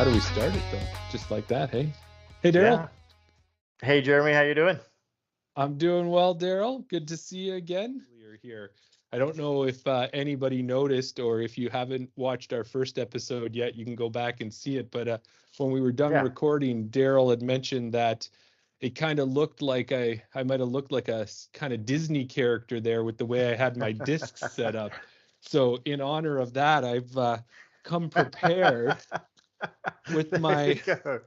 How do we start it though? Just like that, hey? Hey, Daryl. Yeah. Hey, Jeremy, how you doing? I'm doing well, Daryl. Good to see you again. You're here. I don't know if anybody noticed, or if you haven't watched our first episode yet, you can go back and see it. But when we were done Yeah. recording, Daryl had mentioned that it kind of looked like I might have looked like a kind of Disney character there with the way I had my discs set up. So in honor of that, I've come prepared with There my you go.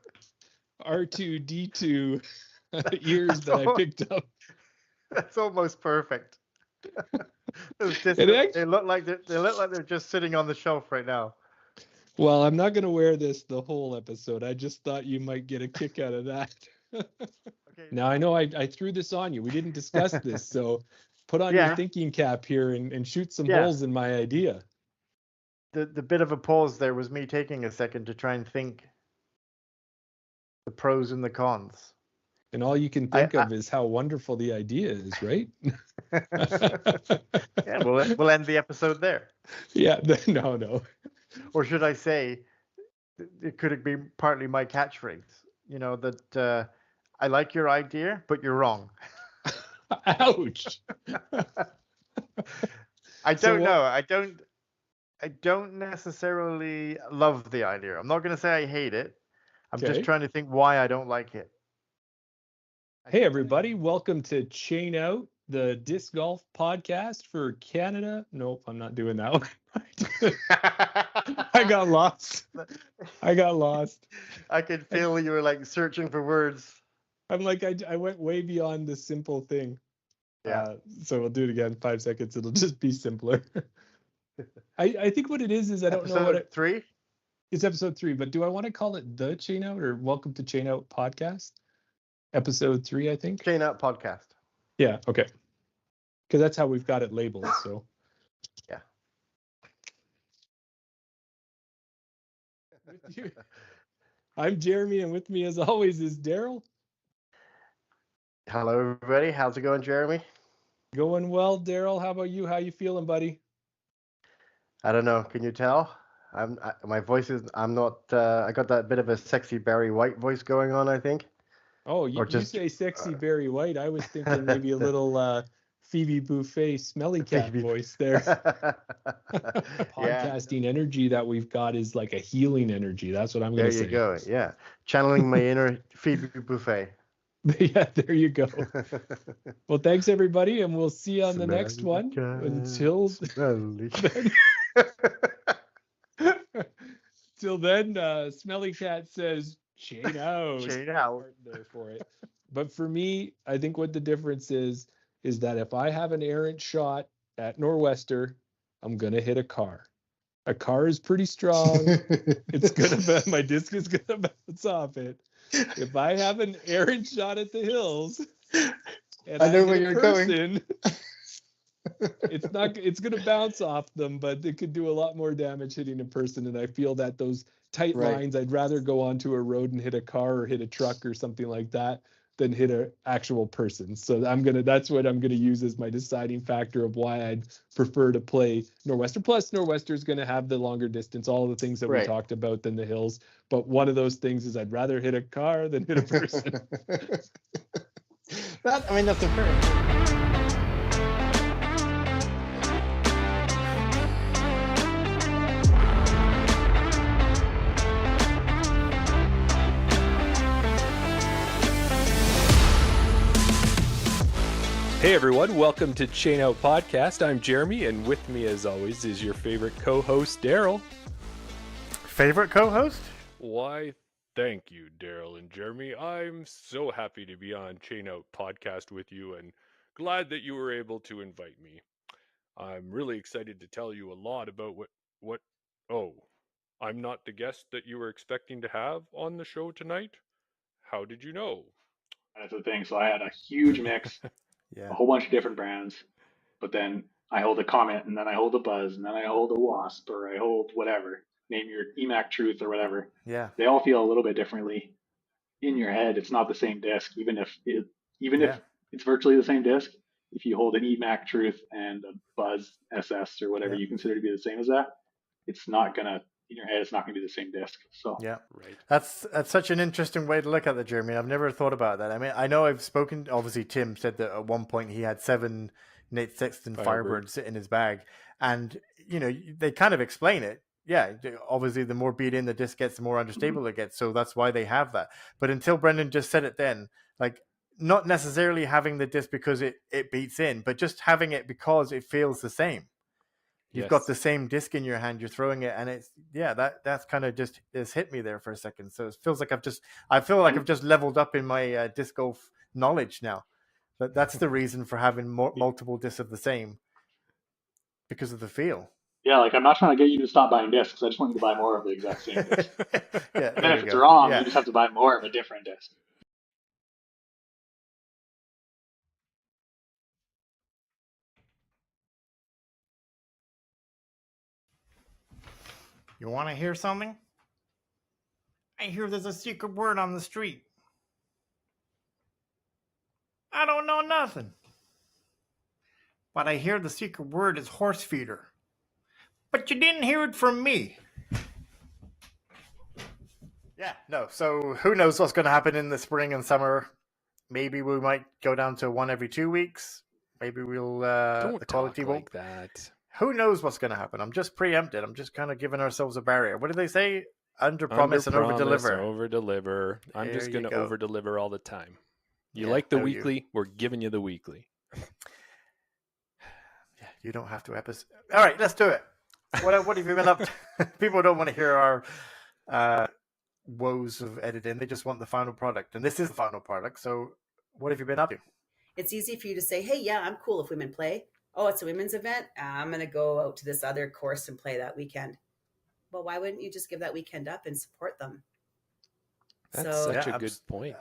R2D2 ears that I picked up. That's almost perfect. It They look like they're just sitting on the shelf right now. Well, I'm not going to wear this the whole episode. I just thought you might get a kick out of that. Okay. Now, I know I threw this on you. We didn't discuss this, so put on your Yeah. thinking cap here and shoot some Yeah. holes in my idea. The bit of a pause there was me taking a second to try and think the pros and the cons. And all you can think of is how wonderful the idea is, right? Yeah, we'll end the episode there. Yeah, no. Or should I say, it could be partly my catchphrase? You know, that I like your idea, but you're wrong. Ouch. I don't know. I don't necessarily love the idea. I'm not going to say I hate it. I'm just trying to think why I don't like it. Hey, everybody. Welcome to Chain Out, the disc golf podcast for Canada. Nope, I'm not doing that one. I got lost. I could feel you were like searching for words. I'm like, I went way beyond the simple thing. Yeah. So we'll do it again. 5 seconds. It'll just be simpler. I think what it is I don't know what Episode 3? It's episode 3, but do I want to call it the Chain Out or Welcome to Chain Out podcast? Episode 3, I think. Chain Out podcast. Yeah, okay. Because that's how we've got it labeled, so. Yeah. I'm Jeremy, and with me as always is Daryl. Hello, everybody. How's it going, Jeremy? Going well, Daryl. How about you? How you feeling, buddy? I don't know. Can you tell? My voice is. I'm not. I got that bit of a sexy Barry White voice going on, I think. Oh, you say sexy Barry White. I was thinking maybe a little Phoebe Buffet smelly cat voice there. Podcasting energy that we've got is like a healing energy. That's what I'm going to say. There you go. Yeah. Channeling my inner Phoebe Buffet. Yeah, there you go. Well, thanks, everybody, and we'll see you on the next one. Until then, Smelly Cat says, chain out. Chain out. There for it. But for me, I think what the difference is that if I have an errant shot at Nor'Wester, I'm going to hit a car. A car is pretty strong. It's going to, my disc is going to bounce off it. If I have an errant shot at the hills, and I know where you're going. It's going to bounce off them, but it could do a lot more damage hitting a person. And I feel that those tight lines, I'd rather go onto a road and hit a car or hit a truck or something like that than hit an actual person. So that's what I'm going to use as my deciding factor of why I'd prefer to play Nor'Wester. Plus, Nor'Wester is going to have the longer distance, all the things that we talked about than the hills. But one of those things is I'd rather hit a car than hit a person. That's a fair. Hey everyone, welcome to Chain Out Podcast. I'm Jeremy, and with me as always is your favorite co-host, Daryl. Favorite co-host? Why, thank you, Daryl and Jeremy. I'm so happy to be on Chain Out Podcast with you and glad that you were able to invite me. I'm really excited to tell you a lot about I'm not the guest that you were expecting to have on the show tonight? How did you know? That's the thing. So I had a huge mix. Yeah. A whole bunch of different brands, but then I hold a Comet, and then I hold a Buzz, and then I hold a Wasp, or I hold whatever, name your EMAC Truth or whatever. Yeah. They all feel a little bit differently in your head. It's not the same disc, even if it's virtually the same disc. If you hold an EMAC Truth and a Buzz SS or whatever you consider to be the same as that, it's not gonna in your head, it's not going to be the same disc. So yeah, Right. that's such an interesting way to look at it, Jeremy. I've never thought about that. I mean, I know I've spoken. Obviously, Tim said that at one point he had 7 Nate Sexton Firebirds in his bag, and they kind of explain it. Yeah, obviously, the more beat in the disc gets, the more understable it gets. So that's why they have that. But until Brendan just said it, then like not necessarily having the disc because it beats in, but just having it because it feels the same. You've got the same disc in your hand, you're throwing it, and it's that's kind of just hit me there for a second. So it feels like I've just leveled up in my disc golf knowledge now. That's the reason for having multiple discs of the same, because of the feel. Yeah, like I'm not trying to get you to stop buying discs. I just want you to buy more of the exact same disc. Yeah, and then if it's wrong, you just have to buy more of a different disc. You want to hear something? I hear there's a secret word on the street. I don't know nothing. But I hear the secret word is horse feeder. But you didn't hear it from me. Yeah, no. So who knows what's going to happen in the spring and summer? Maybe we might go down to 1 every 2 weeks. Maybe we'll Don't the quality talk won't. like that. Who knows what's going to happen? I'm just preempted. I'm just kind of giving ourselves a barrier. What do they say? Under promise and over deliver. Over deliver. I'm just going to over deliver all the time. You like the weekly? We're giving you the weekly. Yeah, you don't have to episode. All right, let's do it. What have you been up to? People don't want to hear our woes of editing. They just want the final product, and this is the final product. So what have you been up to? It's easy for you to say, hey, yeah, I'm cool if women play. Oh, it's a women's event. I'm going to go out to this other course and play that weekend. Well, why wouldn't you just give that weekend up and support them? That's such a good point.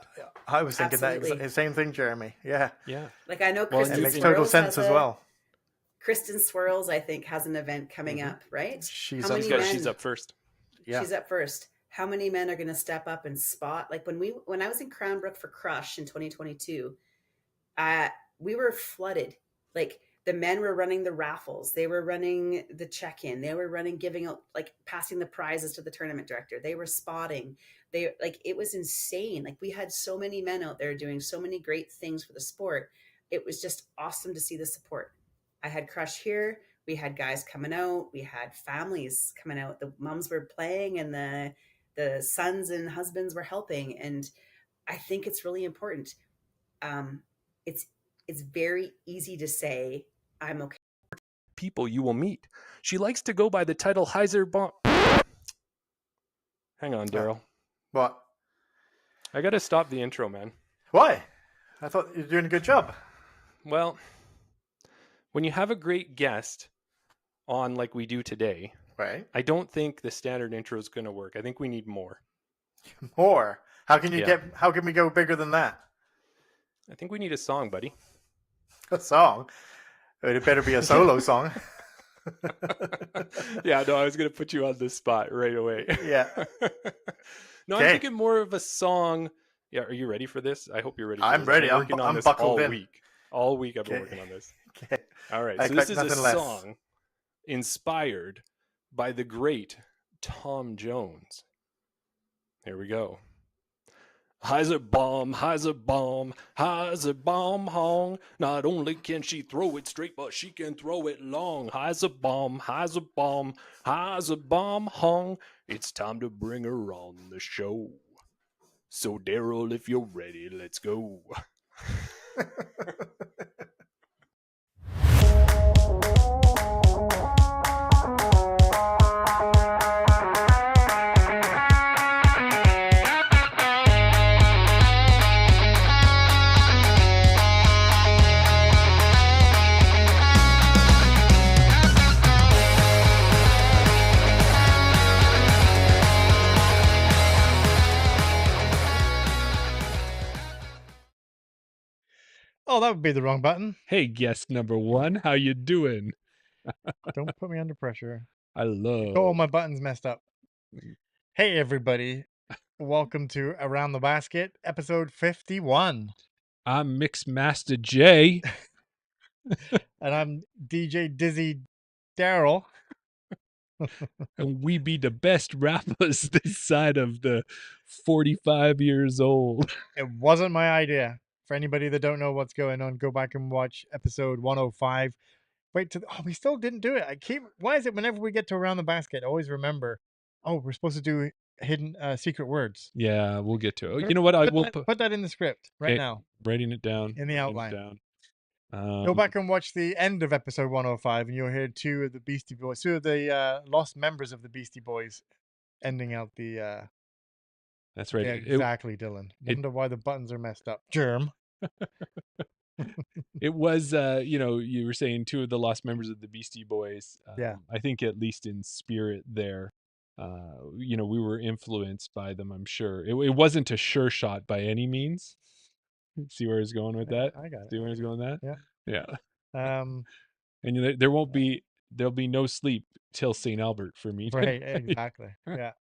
I was thinking that same thing, Jeremy. Yeah. Yeah. Like I know Kristen it makes total sense as well. Kristen Swirls, I think, has an event coming up, right? She's up first. Yeah. She's up first. How many men are going to step up and spot? Like when I was in Cranbrook for Crush in 2022, we were flooded. Like the men were running the raffles. They were running the check-in. They were giving out, like passing the prizes to the tournament director. They were spotting. It was insane. Like we had so many men out there doing so many great things for the sport. It was just awesome to see the support. I had Crush here. We had guys coming out. We had families coming out. The moms were playing and the sons and husbands were helping. And I think it's really important. It's very easy to say, I'm okay. People you will meet. She likes to go by the title Heiser Bomb. Hang on, Daryl. What? I got to stop the intro, man. Why? I thought you were doing a good job. Well, when you have a great guest on like we do today, right? I don't think the standard intro is going to work. I think we need more. More? How can how can we go bigger than that? I think we need a song, buddy. A song? It better be a solo song. Yeah, no, I was going to put you on the spot right away. Yeah. No, I'm thinking more of a song. Yeah, are you ready for this? I hope you're ready. I'm ready. I'm working on this buckled all week. All week I've been working on this. Okay. All right. So this is a song inspired by the great Tom Jones. Here we go. Heiser bomb, hong. Not only can she throw it straight, but she can throw it long. Heiser bomb, hong. It's time to bring her on the show. So Daryl, if you're ready, let's go. Oh, that would be the wrong button. Hey, guest number 1, how you doing? Don't put me under pressure. I love. Oh, my button's messed up. Hey, everybody. Welcome to Around the Basket, episode 51. I'm Mixmaster J. And I'm DJ Dizzy Daryl. And we be the best rappers this side of the 45 years old. It wasn't my idea. For anybody that don't know what's going on, go back and watch episode 105. Wait to we still didn't do it. Why is it whenever we get to Around the Basket, I always remember, oh, we're supposed to do hidden secret words. Yeah, we'll get to it. You know what? I will put that in the script right now. Writing it down. In the outline. Go Go back and watch the end of episode 105 and you'll hear two of the lost members of the Beastie Boys ending out the That's right. Yeah, exactly, Dylan. Wonder why the buttons are messed up. Germ. It was you were saying two of the lost members of the Beastie Boys. Yeah. I think at least in spirit there, we were influenced by them, I'm sure. It wasn't a sure shot by any means. See where he's going with that? I got it. See where he's going with that? Yeah. And there'll be no sleep till St. Albert for me. Right, exactly. Yeah.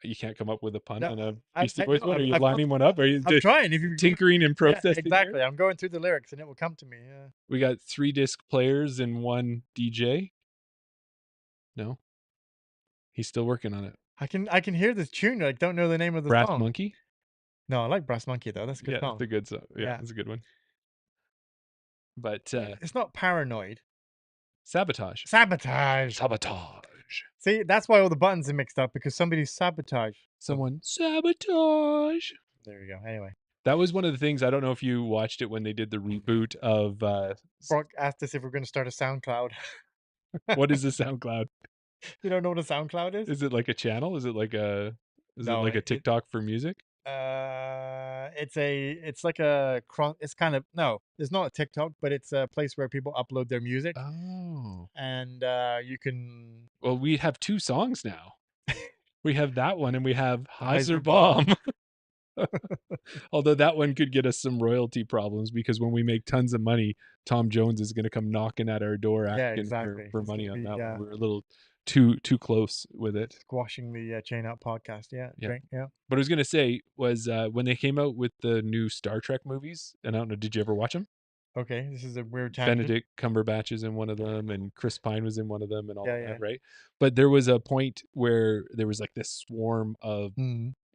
You can't come up with a pun No, on a Beastie Boys one? Are you I've lining one up? Are you I'm trying. If you tinkering and processing? Yeah, exactly. Here? I'm going through the lyrics and it will come to me. Yeah. We got 3 disc players and 1 DJ. No, he's still working on it. I can hear this tune. I don't know the name of the Brass song. Monkey. No, I like Brass Monkey though. That's a good song. It's a good song. Yeah, it's a good one. But it's not Paranoid. Sabotage. Sabotage. See, that's why all the buttons are mixed up, because somebody sabotaged. Someone sabotage. There you go. Anyway. That was one of the things. I don't know if you watched it when they did the reboot of Brock asked us if we're going to start a SoundCloud. What is a SoundCloud? You don't know what a SoundCloud is? Is it like a channel? Is it like a TikTok for music? It's like a it's kind of no, it's not a TikTok, but it's a place where people upload their music. Oh. And you can. Well, we have 2 songs now. We have that one and we have Heiser Bomb. Although that one could get us some royalty problems, because when we make tons of money, Tom Jones is going to come knocking at our door asking for money on that one. We're a little too close with it. Squashing the Chain Out podcast. Yeah. But I was going to say was when they came out with the new Star Trek movies, and I don't know, did you ever watch them? Okay, this is a weird tangent. Benedict Cumberbatch is in one of them, and Chris Pine was in one of them, and all that, right? But there was a point where there was like this swarm of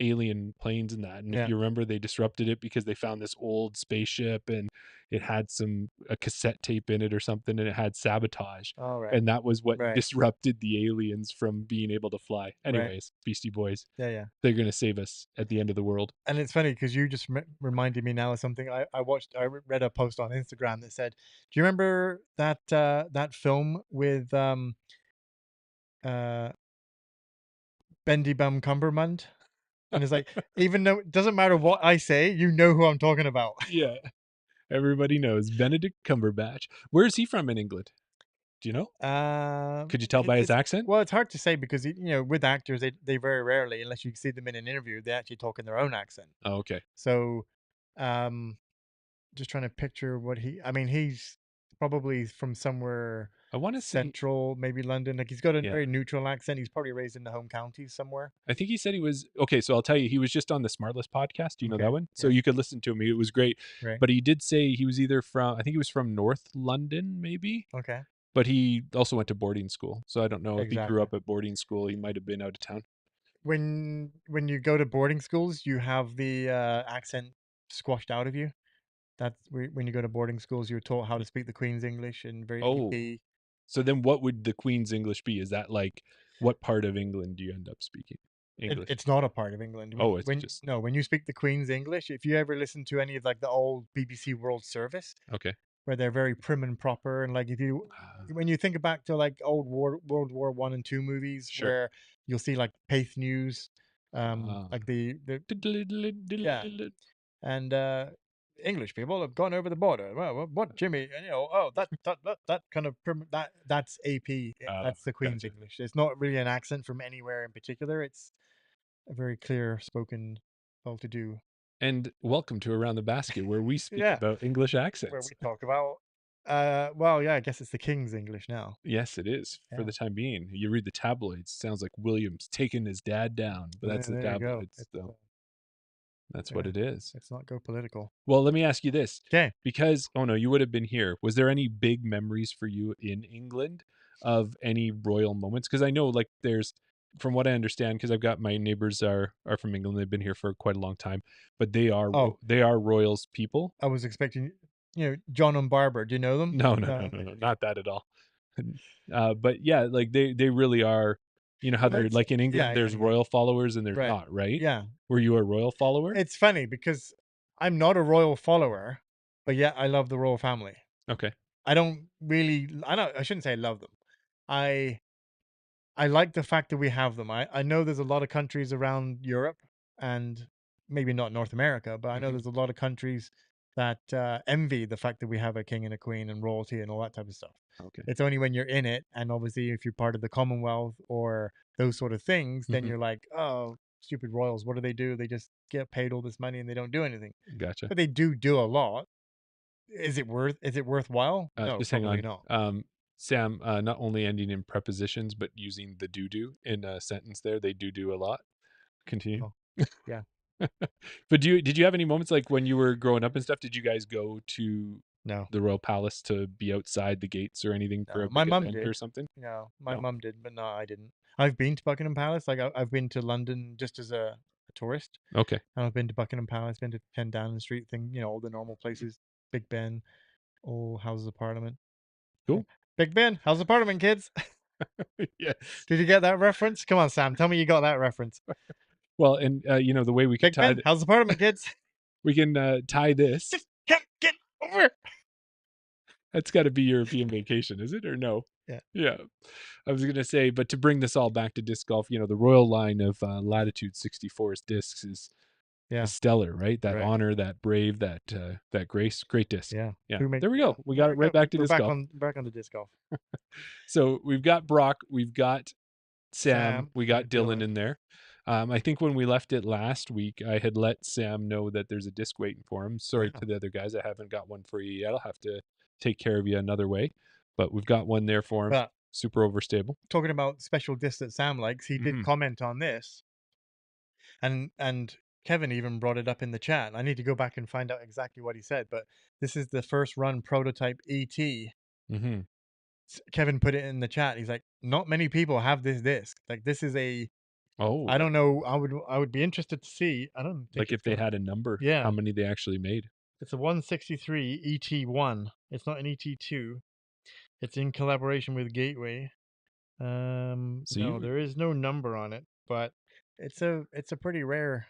alien planes and that, and if you remember, they disrupted it because they found this old spaceship, and it had a cassette tape in it or something, and it had sabotage. And that was what disrupted the aliens from being able to fly. Anyways, Beastie Boys. Yeah. They're gonna save us at the end of the world. And it's funny because you just reminded me now of something. I read a post on Instagram that said, do you remember that film with Bendy Bum Cumbermund? And it's like, even though it doesn't matter what I say, you know who I'm talking about. Yeah. Everybody knows Benedict Cumberbatch. Where is he from in England? Do you know? Could you tell by his accent? Well, it's hard to say because with actors, they very rarely, unless you see them in an interview, they actually talk in their own accent. Oh, okay. So, just trying to picture he's probably from somewhere. I want to central, maybe London. Like he's got a very neutral accent. He's probably raised in the home counties somewhere. I think he said he was okay. So I'll tell you, he was just on the Smartless podcast. Do you know that one? So you could listen to him. It was great. Right. But he did say he was either from, I think he was from North London, maybe. Okay. But he also went to boarding school. So I don't know if he grew up at boarding school. He might have been out of town. When you go to boarding schools, you have the accent squashed out of you. That's when you go to boarding schools, you're taught how to speak the Queen's English and very EP. So then what would the Queen's English be? Is that like, what part of England do you end up speaking English? It's not a part of England. When you speak the Queen's English, if you ever listen to any of like the old BBC World Service, where they're very prim and proper, and like when you think back to like old World War I and II movies, where you'll see like Paith News, like and English people have gone over the border. Well, what Jimmy? That kind of that's AP. That's the Queen's English. It's not really an accent from anywhere in particular. It's a very clear spoken, well-to-do. And welcome to Around the Basket, where we speak about English accents. Where we talk about, I guess it's the King's English now. Yes, it is for the time being. You read the tabloids, it sounds like William's taking his dad down, but that's the tabloids. That's what it is. Let's not go political. Well, let me ask you this. Okay. Because, oh no, you would have been here. Was there any big memories for you in England of any royal moments? Because I know, like, there's, from what I understand, because I've got my neighbors are from England. They've been here for quite a long time, but they are royals people. I was expecting, John and Barbara. Do you know them? No, not that at all. But yeah, like they really are. You know how they're like in England, there's royal followers and there's not, right? Yeah. Were you a royal follower? It's funny because I'm not a royal follower, but yet I love the royal family. Okay. I shouldn't say I love them. I like the fact that we have them. I know there's a lot of countries around Europe and maybe not North America, but I know there's a lot of countries that envy the fact that we have a king and a queen and royalty and all that type of stuff. Okay. It's only when you're in it, and obviously if you're part of the Commonwealth or those sort of things, then you're like, oh, stupid royals, what do? They just get paid all this money and they don't do anything. Gotcha. But they do a lot. Is it worthwhile? No, just probably hang on. not. Sam, not only ending in prepositions, but using the do in a sentence there. They do a lot. Continue. Oh, yeah. But did you have any moments like when you were growing up and stuff? Did you guys go to the royal palace to be outside the gates or anything for a big event or something? No, my mom did, but no, I didn't. I've been to Buckingham Palace. Like I've been to London just as a tourist. Okay. And I've been to Buckingham Palace, been to 10 Downing Street thing, all the normal places, Big Ben, all Houses of Parliament. Cool. Big Ben, House of Parliament, kids. Yes. Did you get that reference? Come on, Sam. Tell me you got that reference. Well, and the way we can tie House of Parliament, kids. We can tie this. Just can't get over it. That's got to be European vacation, is it, or no? Yeah. I was gonna say, but to bring this all back to disc golf, the royal line of Latitude 64's discs is stellar, right? That honor, that brave, that grace, great disc. Yeah. There we go. We got it right back to disc golf. Back on the disc golf. So we've got Brock, we've got Sam, we got Dylan in there. I think when we left it last week, I had let Sam know that there's a disc waiting for him. Sorry to the other guys, I haven't got one for you yet. I'll have to take care of you another way, but we've got one there for him. Super overstable. Talking about special discs that Sam likes, he did comment on this, and Kevin even brought it up in the chat. I need to go back and find out exactly what he said, but this is the first run prototype ET. Kevin put it in the chat. He's like, not many people have this disc. Like, this is a I don't know. I would be interested to see. I don't think like if they had a number. Yeah. How many they actually made. It's a 163 ET1. It's not an ET2. It's in collaboration with Gateway. No, there is no number on it, but it's a pretty rare.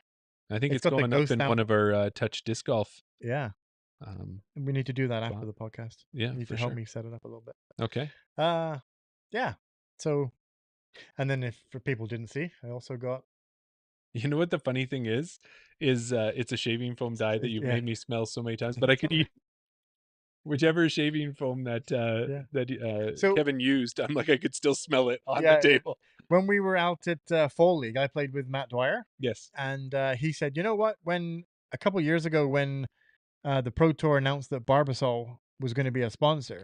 I think it's going up in one of our touch disc golf. Yeah. We need to do that after the podcast. Yeah, you need to help me set it up a little bit. Okay. Yeah. So, and then if for people didn't see, I also got. You know what the funny thing is it's a shaving foam dye that you've made me smell so many times, but I could eat whichever shaving foam that Kevin used. I'm like, I could still smell it on the table. When we were out at Fall League, I played with Matt Dwyer. Yes. And he said, you know what? When a couple years ago, when the Pro Tour announced that Barbasol was going to be a sponsor,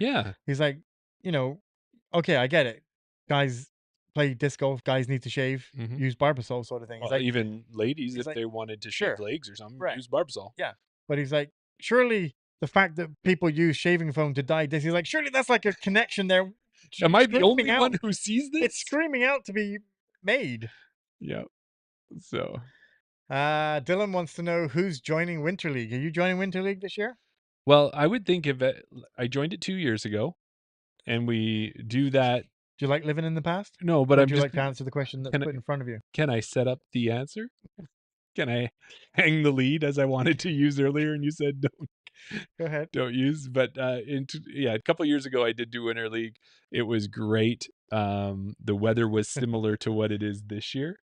he's like, okay, I get it. Guys play disc golf, guys need to shave, use Barbasol sort of thing. Well, like, even ladies, if they wanted to shave legs or something, use Barbasol. Yeah. But he's like, surely the fact that people use shaving foam to dye discs, he's like, surely that's like a connection there. Am I the only one who sees this? It's screaming out to be made. Yeah. So. Dylan wants to know who's joining Winter League. Are you joining Winter League this year? Well, I would think if I joined it 2 years ago, and we do that. Do you like living in the past? No, but would you like to answer the question that's put in front of you? Can I set up the answer? Can I hang the lead as I wanted to use earlier, and you said don't? Go ahead. Don't use. But a couple of years ago, I did do Winter League. It was great. The weather was similar to what it is this year.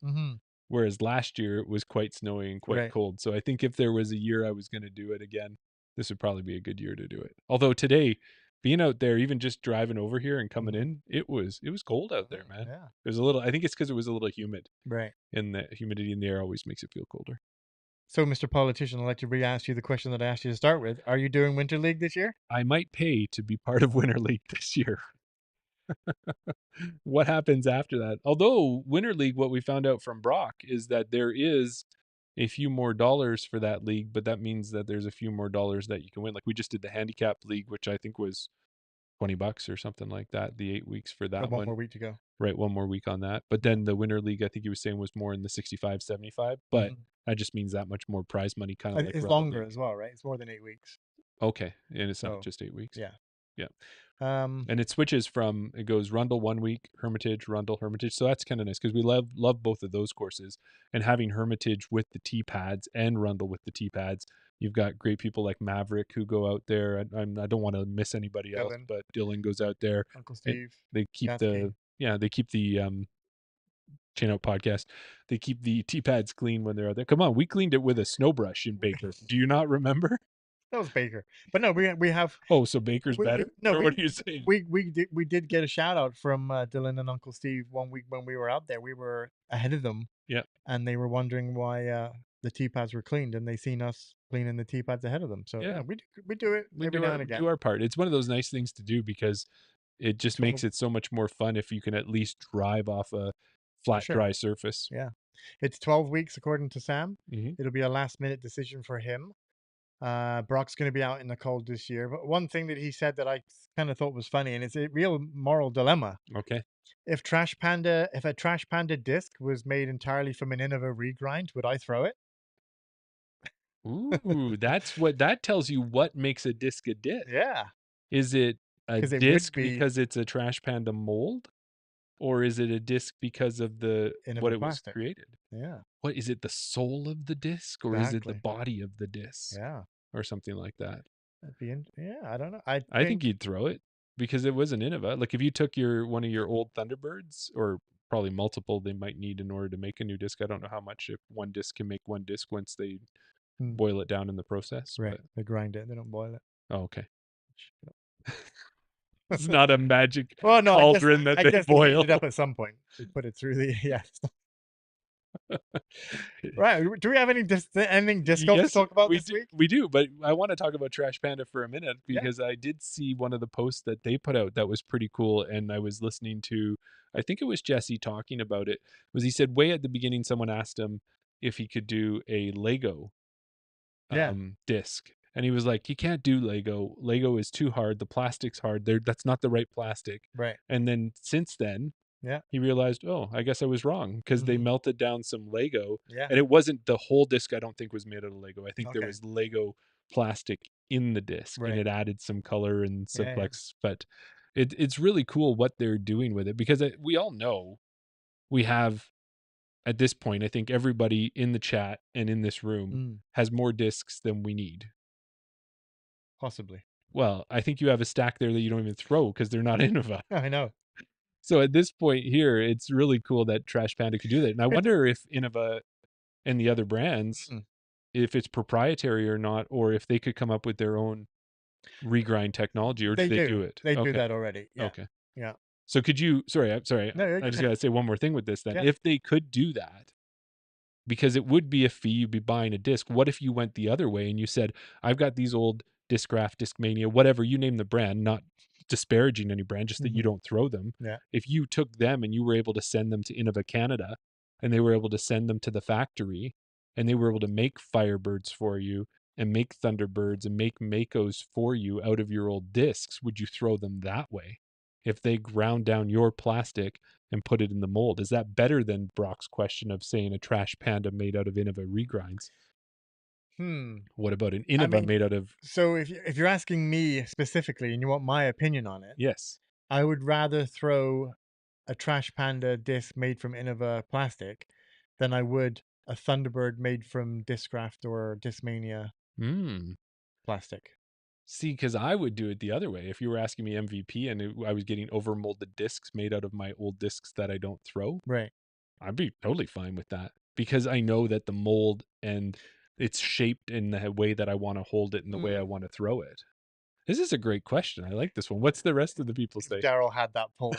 Whereas last year it was quite snowy and quite cold. So I think if there was a year I was going to do it again, this would probably be a good year to do it. Although today, being out there, even just driving over here and coming in, it was cold out there, man. Yeah. It was a little. I think it's because it was a little humid. Right. And the humidity in the air always makes it feel colder. So, Mr. Politician, I'd like to re-ask you the question that I asked you to start with. Are you doing Winter League this year? I might pay to be part of Winter League this year. What happens after that? Although Winter League, what we found out from Brock is that there is a few more dollars for that league, but that means that there's a few more dollars that you can win. Like we just did the handicap league, which I think was $20 or something like that. The 8 weeks for that one more week to go. Right, one more week on that. But then the winter league, I think he was saying, was more in the 65, 75. But that just means that much more prize money, kind of like it's longer as well, right? It's more than 8 weeks. Okay, and it's not just 8 weeks. Yeah. And it switches from, it goes Rundle 1 week, Hermitage, Rundle, Hermitage. So that's kind of nice because we love both of those courses. And having Hermitage with the tee pads and Rundle with the tee pads, you've got great people like Maverick who go out there. I don't want to miss anybody else, but Dylan goes out there. Uncle Steve. They keep the Chain Out podcast. They keep the tee pads clean when they're out there. Come on, we cleaned it with a snow brush in Baker. Do you not remember? That was Baker, but no, we have. Oh, so Baker's better? No, what are you saying? We did get a shout out from Dylan and Uncle Steve one week when we were out there. We were ahead of them. Yeah, and they were wondering why the tee pads were cleaned, and they seen us cleaning the tee pads ahead of them. So we do it every now and again. We do our part. It's one of those nice things to do because it just makes it so much more fun if you can at least drive off a flat, dry surface. Yeah, it's 12 weeks according to Sam. It'll be a last minute decision for him. Brock's going to be out in the cold this year. But one thing that he said that I kind of thought was funny, and it's a real moral dilemma. Okay. If a Trash Panda disc was made entirely from an Innova regrind, would I throw it? Ooh, that tells you what makes a disc a disc. Yeah. Is it a disc because it's a Trash Panda mold? Or is it a disc because of what it was created? Yeah. What is it, the soul of the disc, or is it the body of the disc? Yeah. Or something like that. I don't know. I think you'd throw it because it was an Innova. Like if you took one of your old Thunderbirds, or probably multiple they might need in order to make a new disc. I don't know how much, if one disc can make one disc once they boil it down in the process. Right. They grind it. They don't boil it. Oh, okay. It's not a magic cauldron that they boil. They heat it up at some point. They put it through the Right. Do we have anything disc golf to talk about this week? We do, but I want to talk about Trash Panda for a minute because I did see one of the posts that they put out that was pretty cool, and I was listening to, I think it was Jesse talking about it. He said way at the beginning someone asked him if he could do a Lego disc. And he was like, he can't do Lego. Lego is too hard. The plastic's hard. That's not the right plastic. Right. And then since then, he realized, oh, I guess I was wrong because they melted down some Lego. Yeah. And it wasn't the whole disc, I don't think, was made out of Lego. I think there was Lego plastic in the disc, and it added some color and simplex. But it's really cool what they're doing with it because we all know we have, at this point, I think everybody in the chat and in this room has more discs than we need. Possibly. Well, I think you have a stack there that you don't even throw because they're not Innova. I know. So at this point here, it's really cool that Trash Panda could do that. And I wonder if Innova and the other brands, if it's proprietary or not, or if they could come up with their own regrind technology, or do they do it? They do that already. Yeah. Okay. Yeah. So could you, sorry, I'm sorry. No, I just got to say one more thing with this then. If they could do that, because it would be a fee, you'd be buying a disc. What if you went the other way and you said, I've got these old Discraft, Discmania, whatever, you name the brand, not disparaging any brand, just that you don't throw them. Yeah. If you took them and you were able to send them to Innova Canada, and they were able to send them to the factory, and they were able to make Firebirds for you and make Thunderbirds and make Makos for you out of your old discs, would you throw them that way? If they ground down your plastic and put it in the mold, is that better than Brock's question of saying a Trash Panda made out of Innova regrinds? What about an Innova made out of? So if you're asking me specifically and you want my opinion on it, yes, I would rather throw a Trash Panda disc made from Innova plastic than I would a Thunderbird made from Discraft or Discmania plastic. See, because I would do it the other way. If you were asking me MVP and I was getting overmolded discs made out of my old discs that I don't throw, right, I'd be totally fine with that because I know that the mold and it's shaped in the way that I want to hold it and the way I want to throw it. This is a great question. I like this one. What's the rest of the people say? Daryl had that poll.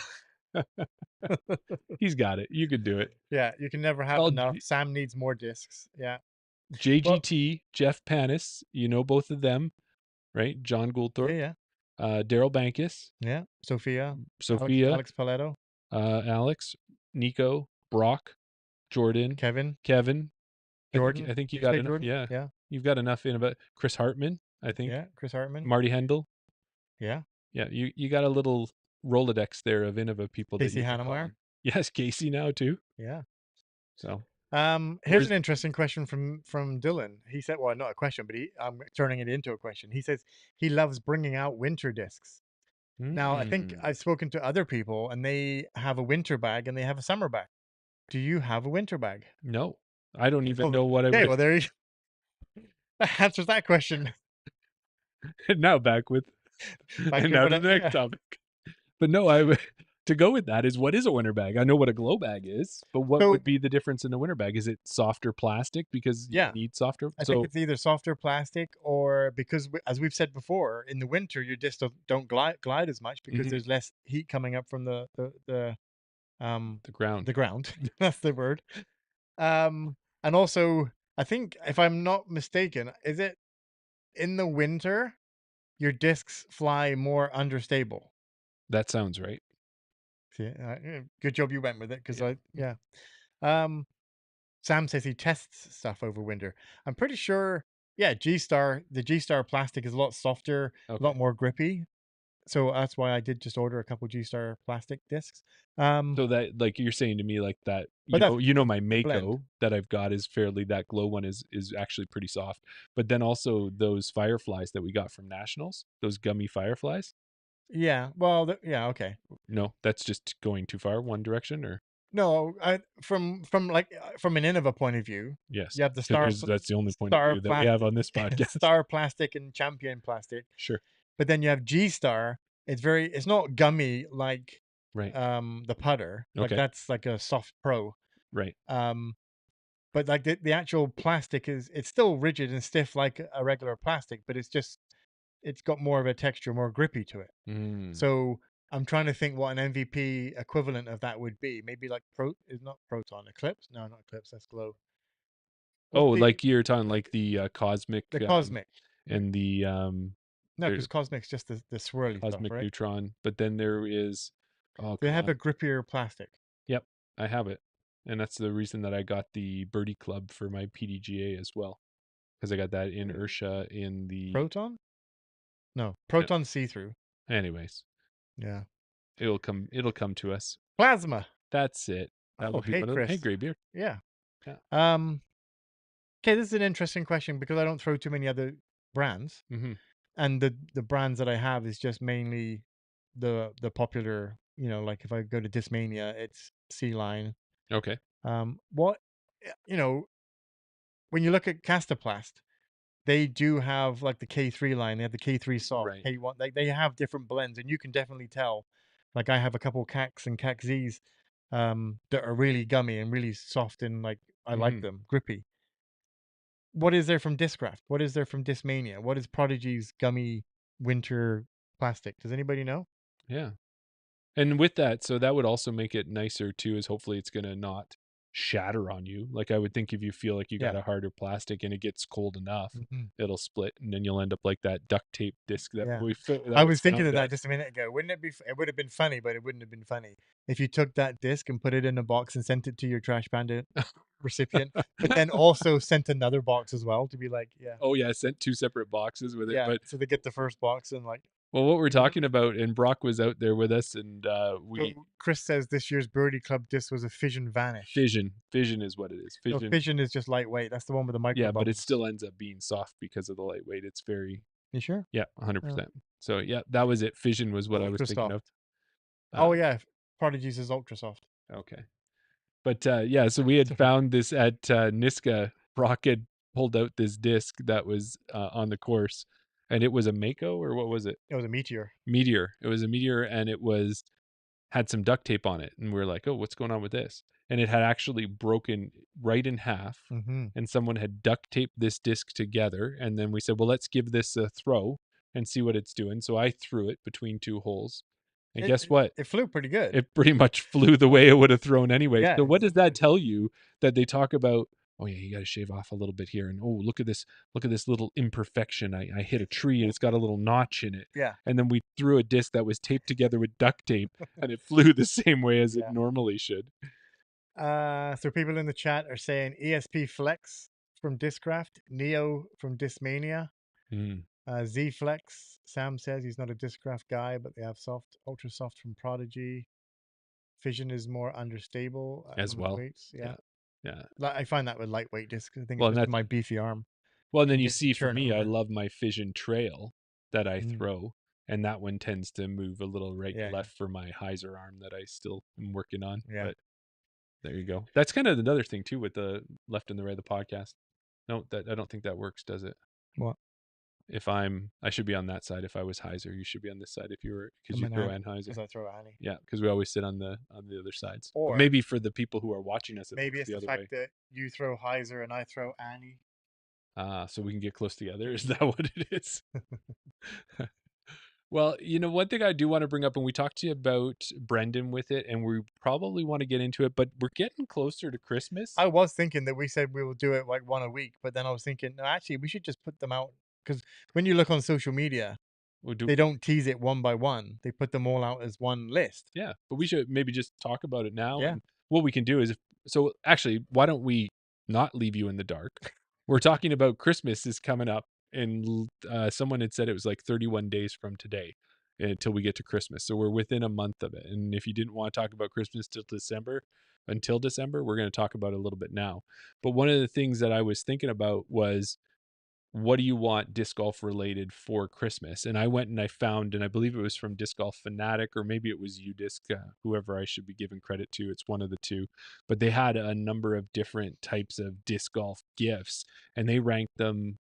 He's got it. You could do it. Yeah, you can never have enough. Sam needs more discs. Yeah. JGT, Jeff Panis, you know both of them, right? John Gouldthorpe. Yeah. Daryl Bankus. Yeah. Sophia. Alex Paletto. Alex, Nico, Brock, Jordan, Kevin, Jordan. I think you got enough. Jordan? Yeah. Yeah. You've got enough in about Chris Hartman, I think. Yeah, Chris Hartman. Marty Hendel. Yeah. Yeah, you got a little Rolodex there of Innova people Casey that you can call Hannemeyer. on. Yes, Casey now too. Yeah. So here's an interesting question from Dylan. He said, well, not a question, but I'm turning it into a question. He says he loves bringing out winter discs. Now, I think I've spoken to other people and they have a winter bag and they have a summer bag. Do you have a winter bag? No, I don't even know what I would. Okay, well, there you that answers that question. Now back with and now to the next topic. But no, to go with that is, what is a winter bag? I know what a glow bag is, but what would be the difference in a winter bag? Is it softer plastic because you need softer? I think it's either softer plastic or because, as we've said before, in the winter you just don't glide as much because there's less heat coming up from the ground. The ground. That's the word. And also, I think, if I'm not mistaken, is it in the winter your discs fly more understable? That sounds right. See, good job you went with it, because Sam says he tests stuff over winter. I'm pretty sure, the G-Star plastic is a lot softer, a lot more grippy. So that's why I did just order a couple G-Star plastic discs. So that, like you're saying to me, like that, you know my Mako that I've got is fairly, that glow one is actually pretty soft. But then also those Fireflies that we got from Nationals, those gummy Fireflies. Yeah, well, okay. No, that's just going too far one direction, or no, from an Innova point of view. Yes, you have the Star. That's the only point of view that we have on this podcast. Star plastic and Champion plastic. Sure. But then you have G-Star. It's not gummy like the putter. Like that's like a soft pro. Right. But like the actual plastic it's still rigid and stiff like a regular plastic, but it's got more of a texture, more grippy to it. So I'm trying to think what an MVP equivalent of that would be. Maybe like Proton, Eclipse? No, not Eclipse. That's Glow. Like you're talking like the Cosmic. The Cosmic. And the no, because Cosmic's just the swirly Cosmic stuff, right? Neutron. But then there is they have a grippier plastic. Yep, I have it. And that's the reason that I got the Birdie Club for my PDGA as well. Because I got that in Ursha in the Proton? No, Proton see-through. Anyways. Yeah. It'll come to us. Plasma. That's it. Hey, Chris. Hey, Graybeard. Yeah. Okay, this is an interesting question because I don't throw too many other brands. And the brands that I have is just mainly the popular, like if I go to Discmania, it's C-Line. Okay. What, when you look at Castoplast, they do have like the K3 line. They have the K3 soft, K1. They have different blends, and you can definitely tell. Like I have a couple CACs and CAC Zs that are really gummy and really soft, and like I like them, grippy. What is there from Discraft? What is there from Discmania? What is Prodigy's gummy winter plastic? Does anybody know? Yeah. And with that, so that would also make it nicer too, is hopefully it's going to not shatter on you. Like I would think if you feel like you got a harder plastic and it gets cold enough, it'll split, and then you'll end up like that duct tape disc that I was thinking of that just a minute ago. Wouldn't it be? It would have been funny, but it wouldn't have been funny if you took that disc and put it in a box and sent it to your Trash Bandit recipient, but then also sent another box as well to be like, sent two separate boxes with it. But so they get the first box and like. Well, what we're talking about, and Brock was out there with us, and Chris says this year's Birdie Club disc was a Fission Vanish. Fission is what it is. Fission is just lightweight. That's the one with the micro. Yeah, but it still ends up being soft because of the lightweight. It's very. You sure? Yeah, 100%. So yeah, that was it. Fission was what I was thinking of. Prodigy's is ultra soft. Okay, but so we had found this at Niska. Brock had pulled out this disc that was on the course. And it was a Mako, or what was it? It was a Meteor. It was a Meteor, and it had some duct tape on it. And we were like, oh, what's going on with this? And it had actually broken right in half. And someone had duct taped this disc together. And then we said, well, let's give this a throw and see what it's doing. So I threw it between two holes. And guess what? It flew pretty good. It pretty much flew the way it would have thrown anyway. Yeah, so what does that tell you? That they talk about, oh yeah, you got to shave off a little bit here, and oh, look at this little imperfection. I hit a tree and it's got a little notch in it. Yeah. And then we threw a disc that was taped together with duct tape, and it flew the same way as it normally should. So people in the chat are saying ESP Flex from Discraft, Neo from Discmania, Z Flex. Sam says he's not a Discraft guy, but they have ultra soft from Prodigy. Fission is more understable as well. Weights. Yeah. Yeah. I find that with lightweight discs. I think it's just my beefy arm. Well, and then you see for me, I love my Fission Trail that I throw, and that one tends to move a little right to left for my hyzer arm that I still am working on. Yeah. But there you go. That's kind of another thing too with the left and the right of the podcast. No, that I don't think that works, does it? What? If I should be on that side. If I was hyzer, you should be on this side. If you were, because you throw Anheuser. Because I throw Annie. Yeah, because we always sit on the other sides. Or but maybe for the people who are watching us, maybe it's the fact that you throw Hyzer and I throw Annie. So we can get close together. Is that what it is? Well, one thing I do want to bring up, and we talked to you about Brendan with it, and we probably want to get into it, but we're getting closer to Christmas. I was thinking that we said we will do it like one a week, but then I was thinking, no, actually, we should just put them out. Because when you look on social media, they don't tease it one by one. They put them all out as one list. Yeah, but we should maybe just talk about it now. Yeah. And what we can do is, actually, why don't we not leave you in the dark? We're talking about Christmas is coming up, and someone had said it was like 31 days from today until we get to Christmas. So we're within a month of it. And if you didn't want to talk about Christmas until December, we're going to talk about it a little bit now. But one of the things that I was thinking about was, what do you want disc golf related for Christmas? And I went and I found, and I believe it was from Disc Golf Fanatic, or maybe it was UDisc, whoever I should be giving credit to. It's one of the two, but they had a number of different types of disc golf gifts, and they ranked them,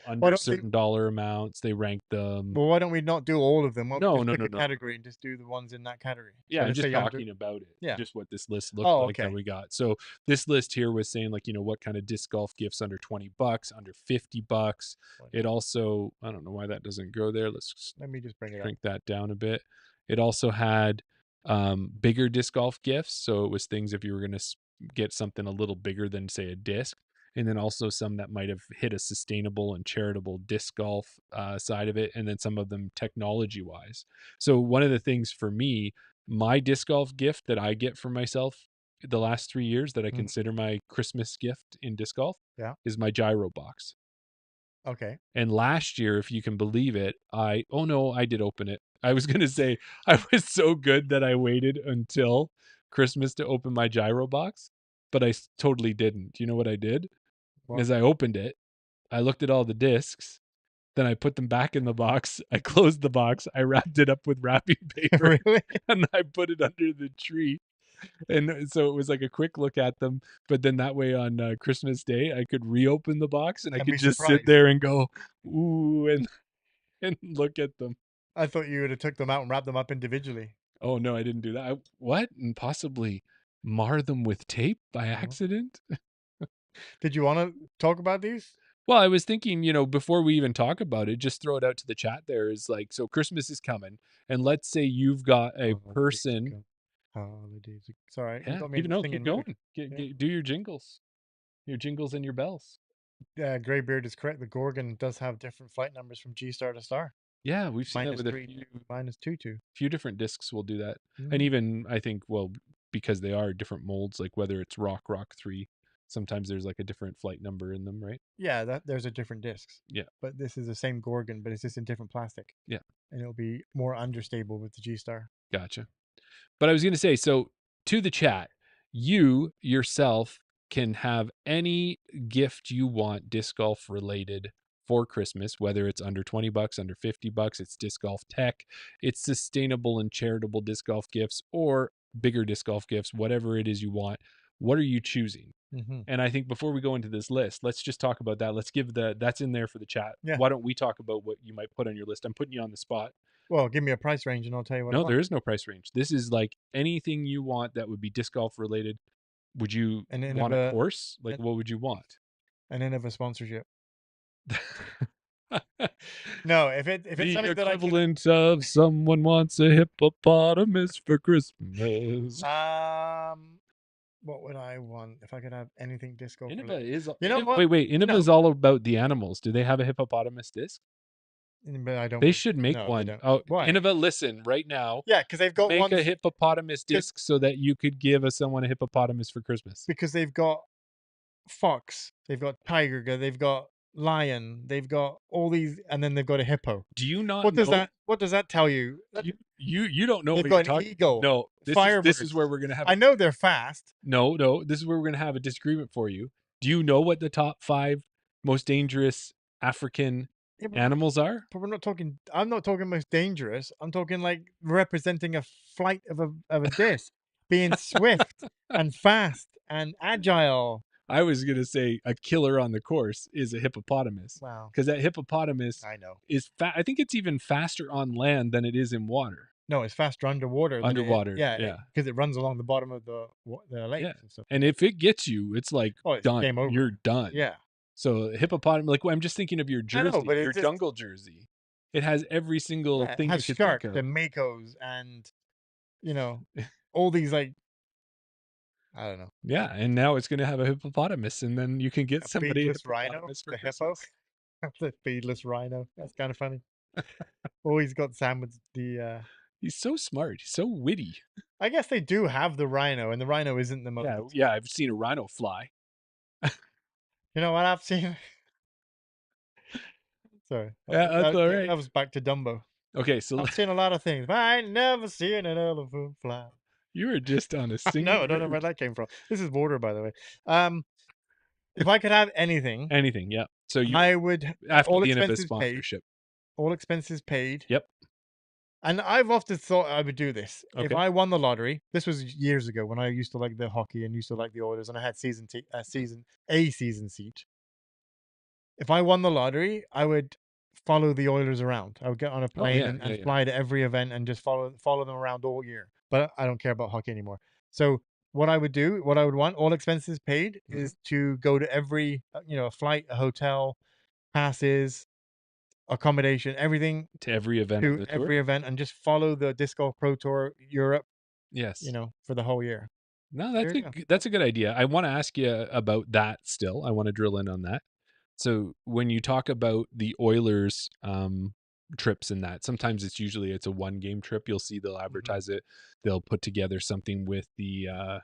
under certain dollar amounts. They ranked them. Well, why don't we not do all of them? Why don't we pick a category and just do the ones in that category? Yeah, I'm just talking about it. Yeah. Just what this list looked like that we got. So this list here was saying, like, what kind of disc golf gifts under $20, under $50. It also, I don't know why that doesn't go there. Let me just shrink that down a bit. It also had bigger disc golf gifts. So it was things if you were going to get something a little bigger than, say, a disc. And then also some that might have hit a sustainable and charitable disc golf side of it. And then some of them technology wise. So one of the things for me, my disc golf gift that I get for myself the last 3 years that I consider my Christmas gift in disc golf is my gyro box. Okay. And last year, if you can believe it, I did open it. I was going to say I was so good that I waited until Christmas to open my gyro box, but I totally didn't. You know what I did? As I opened it, I looked at all the discs, then I put them back in the box. I closed the box. I wrapped it up with wrapping paper, and I put it under the tree. And so it was like a quick look at them. But then that way on Christmas Day, I could reopen the box and I could just sit there and go, ooh, and look at them. I thought you would have took them out and wrapped them up individually. Oh, no, I didn't do that. And possibly mar them with tape by accident? Did you want to talk about these? Well, I was thinking, before we even talk about it, just throw it out to the chat there. Is like, so Christmas is coming, and let's say you've got a person. Holidays. Sorry. Yeah, keep going. Do your jingles and your bells. Greybeard is correct. The Gorgon does have different flight numbers from G star to star. Yeah, we've seen that with a few different discs will do that. And even I think, because they are different molds, like whether it's Rock 3, sometimes there's like a different flight number in them, right? Yeah, there's a different discs. Yeah. But this is the same Gorgon, but it's just in different plastic. Yeah. And it'll be more understable with the G star. Gotcha. But I was going to say, so to the chat, you yourself can have any gift you want disc golf related for Christmas, whether it's under $20, under $50, it's disc golf tech, it's sustainable and charitable disc golf gifts, or bigger disc golf gifts, whatever it is you want. What are you choosing? And I think before we go into this list, let's just talk about that. Let's give that's in there for the chat. Yeah. Why don't we talk about what you might put on your list? I'm putting you on the spot. Well, give me a price range and I'll tell you what. No, there is no price range. This is like anything you want that would be disc golf related. Would you want a course? Like, what would you want? An Innova sponsorship. No, if it's the something that equivalent of someone wants a hippopotamus for Christmas. What would I want if I could have anything disc golf? Innova is. Wait. Innova is all about the animals. Do they have a hippopotamus disc? But I don't. They should make one. Oh, why? Innova, listen right now. Yeah, because they've got make a hippopotamus disc so that you could give someone a hippopotamus for Christmas. Because they've got fox, they've got tiger, they've got lion, they've got all these, and then they've got a hippo. Do you not What does know? What does that tell you? You don't know They've what got you're an talking. eagle. No, this is where we're gonna have. I know they're fast. No, this is where we're gonna have a disagreement for you. Do you know what the top 5 most dangerous African animals are? But we're not talking. I'm not talking most dangerous. I'm talking like representing a flight of a disc, being swift and fast and agile. I was gonna say a killer on the course is a hippopotamus. Wow. Because that hippopotamus, I know, is I think it's even faster on land than it is in water. No, it's faster underwater. Underwater, yeah, because it runs along the bottom of the lakes Yeah. and stuff. And if it gets you, it's like it's done. game over. You're done. Yeah. So hippopotamus, like I'm just thinking of your jersey, but your jungle jersey. It has every single thing you has could sharks think of. and makos and all these like I don't know. Yeah, and now it's going to have a hippopotamus, and then you can get somebody beadless rhino, for the Christmas. hippo. The beadless rhino. That's kind of funny. Always got Sam with the. He's so smart. He's so witty. I guess they do have the rhino, and the rhino isn't the most. Yeah. I've seen a rhino fly. You know what I've seen? Sorry. Yeah, that's all right. That was back to Dumbo. Okay, so I've seen a lot of things, but I ain't never seen an elephant fly. You were just on a single. No, I don't know where that came from. This is Border, by the way. If I could have anything, yeah. So I would after all the end of a expenses sponsorship. All expenses paid. Yep. And I've often thought I would do this. Okay. If I won the lottery, this was years ago when I used to like the hockey and used to like the Oilers, and I had season seat. If I won the lottery, I would follow the Oilers around. I would get on a plane and fly to every event and just follow them around all year. But I don't care about hockey anymore. So what I would want, all expenses paid, is to go to every a flight, a hotel, passes, accommodation, everything to every event of the tour. Every event, and just follow the Disc Golf Pro Tour Europe. Yes. For the whole year. No, that's a good idea. I want to ask you about that still. I want to drill in on that. So when you talk about the Oilers trips and that, sometimes it's a one game trip. You'll see they'll advertise it. They'll put together something with the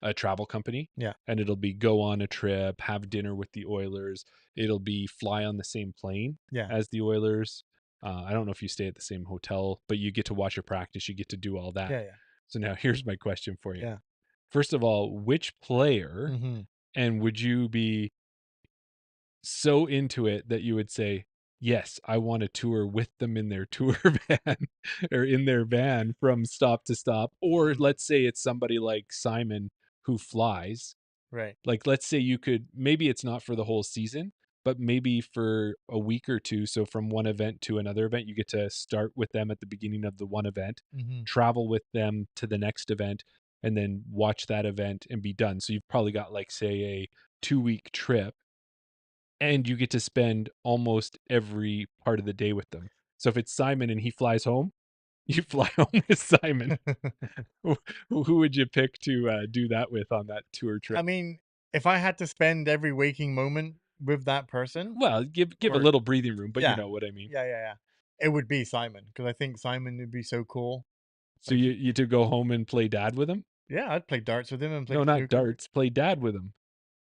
a travel company. Yeah. And it'll be go on a trip, have dinner with the Oilers. It'll be fly on the same plane as the Oilers. I don't know if you stay at the same hotel, but you get to watch a practice. You get to do all that. Yeah. So now here's my question for you. Yeah. First of all, which player, and would you be so into it that you would say, yes, I want to tour with them in their tour van or in their van from stop to stop? Or let's say it's somebody like Simon who flies. Right. Like, let's say you could, maybe it's not for the whole season, but maybe for a week or two. So from one event to another event, you get to start with them at the beginning of the one event, travel with them to the next event, and then watch that event and be done. So you've probably got like, say, a 2-week trip, and you get to spend almost every part of the day with them. So if it's Simon and he flies home, you fly home with Simon. Who would you pick to do that with on that tour trip? I mean, if I had to spend every waking moment with that person, well, give a little breathing room, but you know what I mean. Yeah. It would be Simon, because I think Simon would be so cool. So you to go home and play dad with him? Yeah, I'd play darts with him and play. No, not darts. Play dad with him.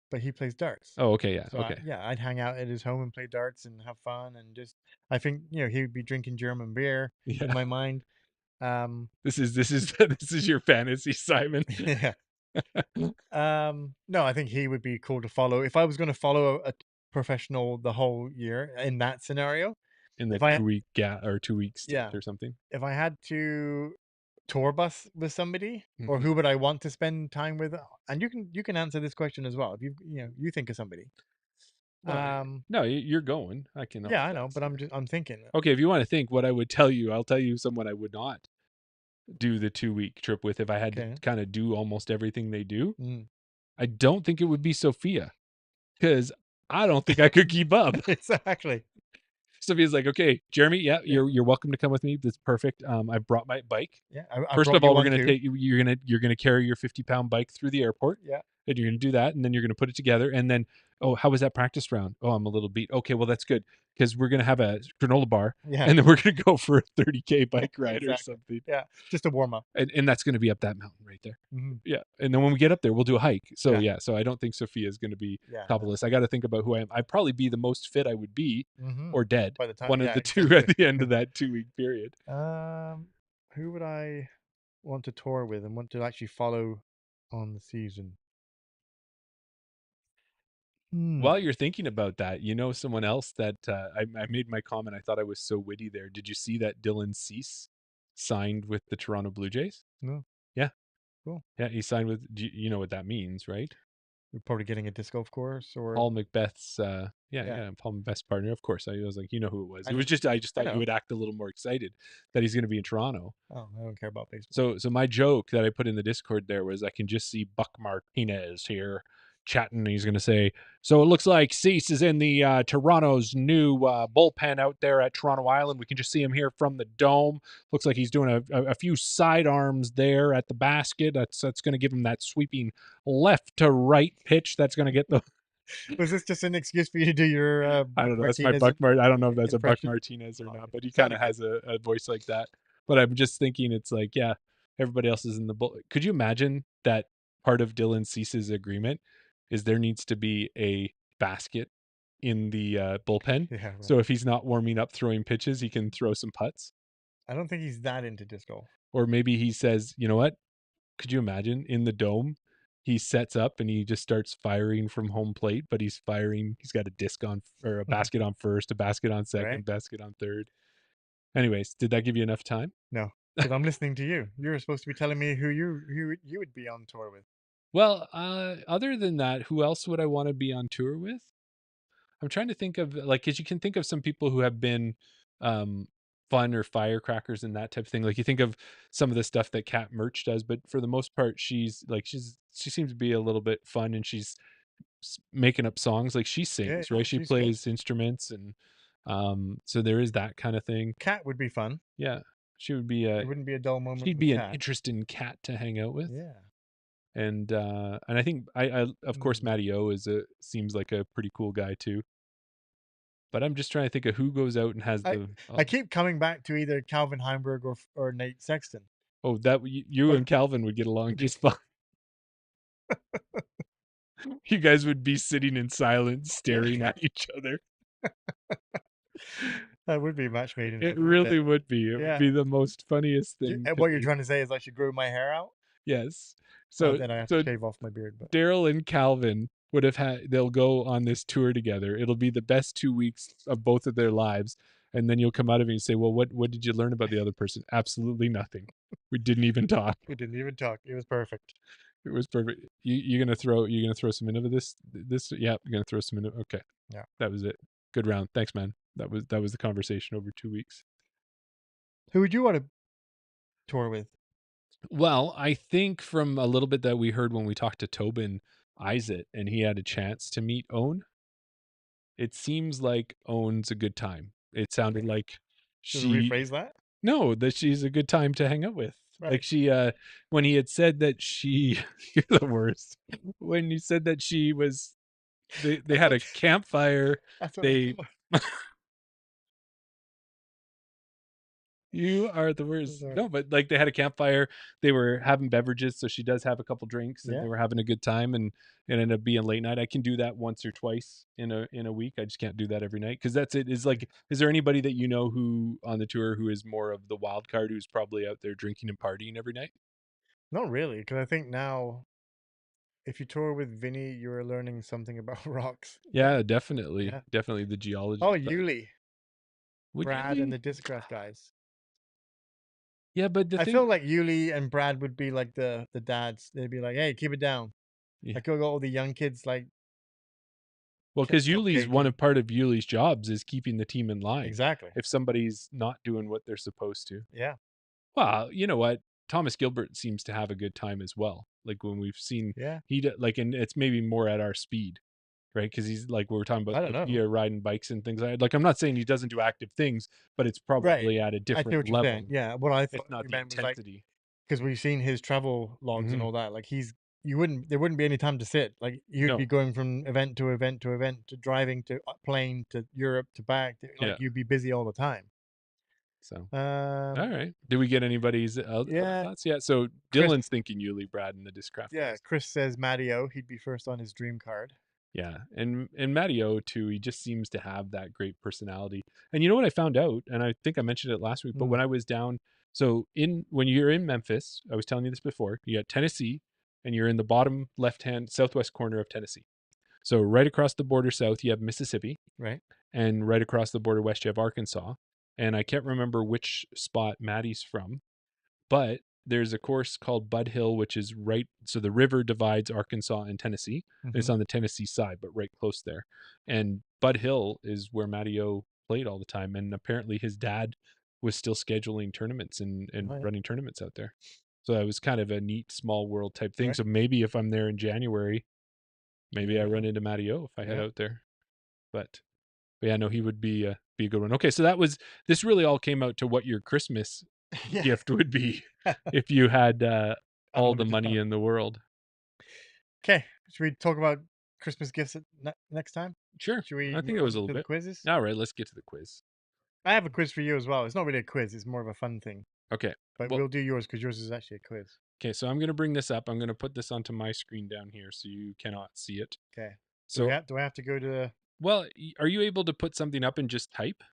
But he plays darts. Oh, okay, yeah, so okay. I'd hang out at his home and play darts and have fun, and just I think he would be drinking German beer in my mind. This is your fantasy, Simon. Yeah. No, I think he would be cool to follow. If I was going to follow a professional the whole year in that scenario, in the 2-week or 2 weeks or something. If I had to tour bus with somebody, or who would I want to spend time with? And you can answer this question as well if you think of somebody. No, you're going. I can. Yeah, I know, but I'm thinking. Okay, if you want to think what I would tell you, I'll tell you someone I would not do the 2-week trip with if I had to kind of do almost everything they do. I don't think it would be Sophia, because I don't think I could keep up. Exactly. Sophia's like, okay, Jeremy, you're welcome to come with me. That's perfect. I brought my bike. Yeah. First of all, we're gonna take you. You're gonna carry your 50-pound bike through the airport. Yeah. And you're gonna do that, and then you're gonna put it together, and then Oh, how was that practice round? Oh, I'm a little beat. Okay, well that's good because we're gonna have a granola bar, and then we're gonna go for a 30K bike ride or something. Yeah, just a warm up. And that's gonna be up that mountain right there. Mm-hmm. Yeah, and then when we get up there, we'll do a hike. So so I don't think Sophia is gonna be top of the list. I got to think about who I am. I'd probably be the most fit I would be, or dead. By the time, one of the two at the end of that 2-week period. Who would I want to tour with and want to actually follow on the season? While you're thinking about that, you know someone else that I made my comment. I thought I was so witty there. Did you see that Dylan Cease signed with the Toronto Blue Jays? No. Yeah. Cool. Yeah, he signed with. You know what that means, right? You're probably getting a disc golf course or Paul Macbeth's. Paul Macbeth's partner. Of course, I was like, you know who it was. I just thought you would act a little more excited that he's going to be in Toronto. Oh, I don't care about baseball. So my joke that I put in the Discord there was I can just see Buck Martinez here chatting, and he's going to say, so it looks like Cease is in the Toronto's new bullpen out there at Toronto Island. We can just see him here from the dome. Looks like he's doing a few sidearms there at the basket. That's going to give him that sweeping left to right pitch. That's going to get the. Was this just an excuse for you to do your? I don't know. That's my Buck Martinez. I don't know if that's impression? a Buck Martinez or not, but he kind of has a voice like that. But I'm just thinking, it's like, yeah, everybody else is in the bull. Could you imagine that part of Dylan Cease's agreement is there needs to be a basket in the bullpen? Yeah, right. So if he's not warming up throwing pitches, he can throw some putts. I don't think he's that into disc golf. Or maybe he says, you know what? Could you imagine in the dome? He sets up and he just starts firing from home plate, but he's got a disc on or a basket on first, a basket on second, Right. basket on third. Anyways, did that give you enough time? No, because I'm listening to you. You're supposed to be telling me who you would be on tour with. Well, other than that, who else would I want to be on tour with? I'm trying to think of, like, because you can think of some people who have been fun or firecrackers and that type of thing. Like you think of some of the stuff that Kat Merch does, but for the most part, she seems to be a little bit fun, and she's making up songs. Like she sings, right? She plays instruments, and so there is that kind of thing. Kat would be fun. Yeah, she would be. It wouldn't be a dull moment. She'd be an interesting cat to hang out with. Yeah. And I think I of course Matty O seems like a pretty cool guy too. But I'm just trying to think of who goes out and has I keep coming back to either Calvin Heimberg or Nate Sexton. Oh, that you and Calvin would get along just fine. You guys would be sitting in silence, staring at each other. That would be match made in. It really would be. It would be the most funniest thing. And what you're trying to say is I should grow my hair out? Yes. So then I have to shave off my beard. But Daryl and Calvin would have they'll go on this tour together. It'll be the best 2 weeks of both of their lives. And then you'll come out of it and say, well, what did you learn about the other person? Absolutely nothing. We didn't even talk. We didn't even talk. It was perfect. It was perfect. You're gonna throw some into this. Yeah, you're gonna throw some into. Okay. Yeah. That was it. Good round. Thanks, man. That was the conversation over 2 weeks. Who would you want to tour with? Well, I think from a little bit that we heard when we talked to Tobin Isaac and he had a chance to meet Owen, it seems like Owen's a good time. It sounded like Should we rephrase that? No, that she's a good time to hang out with. Right. Like she, when he had said that you're the worst. When he said that she was, they had a campfire. You are the worst. No, but like they had a campfire. They were having beverages, so she does have a couple drinks, and they were having a good time, and it ended up being late night. I can do that once or twice in a week. I just can't do that every night because that's it. Is like, is there anybody that you know who on the tour who is more of the wild card, who's probably out there drinking and partying every night? Not really, because I think now, if you tour with Vinny, you're learning something about rocks. Yeah, definitely, definitely the geology. Oh, Yuli, Brad, and the Discraft guys. Yeah, but I feel like Yuli and Brad would be like the dads. They'd be like, "Hey, keep it down." Yeah. Like all the young kids, like. Well, because Yuli's part of Yuli's jobs is keeping the team in line. Exactly. If somebody's not doing what they're supposed to. Yeah. Well, you know what? Thomas Gilbert seems to have a good time as well. Like when we've seen, and it's maybe more at our speed, right? Because he's like we were talking about Sophia riding bikes and things like that. Like I'm not saying he doesn't do active things, but it's probably at a different level. Yeah, what I thought not you the meant was like intensity. Because we've seen his travel logs and all that. Like he's there wouldn't be any time to sit. Like you'd be going from event to event to event to driving to plane to Europe to back. Like you'd be busy all the time. So, all right. Did we get anybody's thoughts yet? So Dylan's thinking Yuli, Brad, and the Discraft. Yeah, Chris says Matty O. He'd be first on his dream card. Yeah, and Matty O too. He just seems to have that great personality. And you know what I found out, and I think I mentioned it last week, but when I was down, so when you're in Memphis, I was telling you this before. You got Tennessee, and you're in the bottom left-hand southwest corner of Tennessee. So right across the border south, you have Mississippi, right, and right across the border west, you have Arkansas. And I can't remember which spot Maddie's from, but there's a course called Bud Hill, which is right. So the river divides Arkansas and Tennessee. Mm-hmm. It's on the Tennessee side, but right close there. And Bud Hill is where Matty O played all the time. And apparently his dad was still scheduling tournaments and running tournaments out there. So that was kind of a neat small world type thing. Right. So maybe if I'm there in January, maybe I run into Matty O if I head out there. But yeah, no, he would be a good one. Okay, so this really all came out to what your Christmas gift would be if you had all the money in the world. Okay, should we talk about Christmas gifts next time? Sure. Should we? I think it was a little bit. Quizzes. All right, let's get to the quiz. I have a quiz for you as well. It's not really a quiz; it's more of a fun thing. Okay, but we'll do yours because yours is actually a quiz. Okay, so I'm going to bring this up. I'm going to put this onto my screen down here so you cannot see it. Okay. So do I have to go to the? Well, are you able to put something up and just type?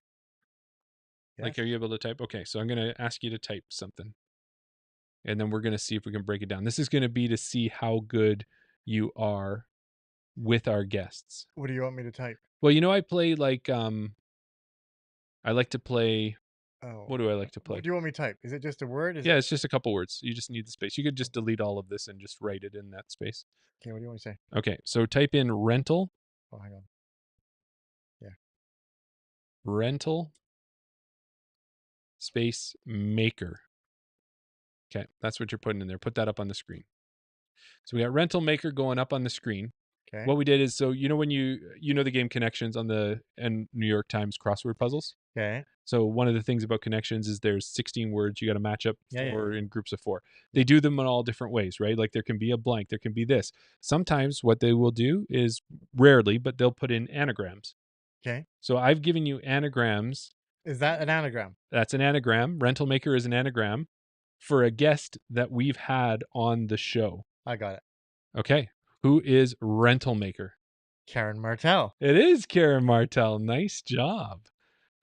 Yes. Like, are you able to type? Okay, so I'm going to ask you to type something. And then we're going to see if we can break it down. This is going to be to see how good you are with our guests. What do you want me to type? Well, I play like I like to play. Oh. What do I like to play? What do you want me to type? Is it just a word? It's just a couple words. You just need the space. You could just delete all of this and just write it in that space. Okay, what do you want to say? Okay, so type in rental. Oh, hang on. Yeah. Rental space maker. Okay, that's what you're putting in there. Put that up on the screen. So we got rental maker going up on the screen. Okay. What we did is, so when you know the game Connections on the New York Times crossword puzzles. Okay. So one of the things about Connections is there's 16 words you got to match up for in groups of 4. They do them in all different ways, right? Like there can be a blank, there can be this. Sometimes what they will do is, rarely, but they'll put in anagrams. Okay. So I've given you anagrams. Is that an anagram? That's an anagram. Rental maker is an anagram for a guest that we've had on the show. I got it. Okay. Who is rental maker? Karen Martell. It is Karen Martell. Nice job.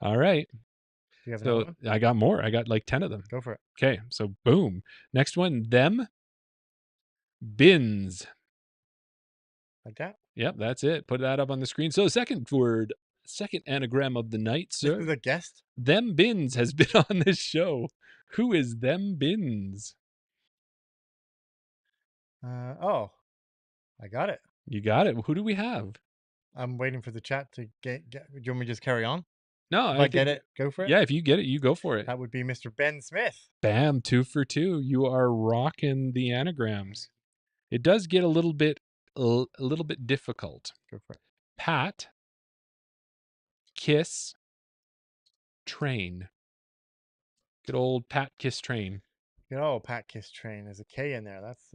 All right. Do you have another one? I got more. I got like 10 of them. Go for it. Okay. So boom. Next one, them bins. Like that? Yep, that's it. Put that up on the screen. So second anagram of the night, sir. This is a guest? Them bins has been on this show. Who is them bins? I got it. You got it. Who do we have? I'm waiting for the chat to get. Do you want me to just carry on? No, if I get it, go for it. Yeah, if you get it, you go for it. That would be Mr. Ben Smith. Bam, 2 for 2. You are rocking the anagrams. It does get a little bit difficult. Go for it. Pat, Kiss, Train. Good old Pat, Kiss, Train. Good old Pat, Kiss, Train. There's a K in there. That's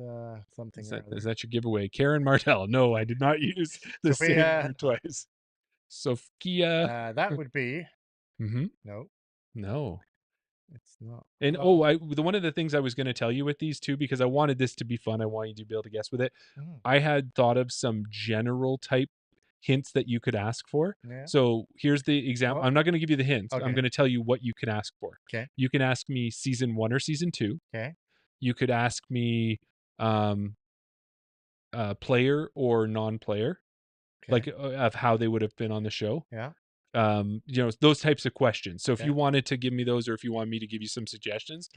something. Is that your giveaway? Karen Martell. No, I did not use the same word twice. Sophia. That would be. Mm-hmm. No. It's not. And one of the things I was going to tell you with these two, because I wanted this to be fun, I want you to be able to guess with it. I had thought of some general type hints that you could ask for. Yeah. So here's the example. I'm not going to give you the hints. Okay. I'm going to tell you what you can ask for. Okay. You can ask me season 1 or season 2. Okay. You could ask me player or non-player, like of how they would have been on the show. Yeah. Those types of questions. So if you wanted to give me those, or if you want me to give you some suggestions,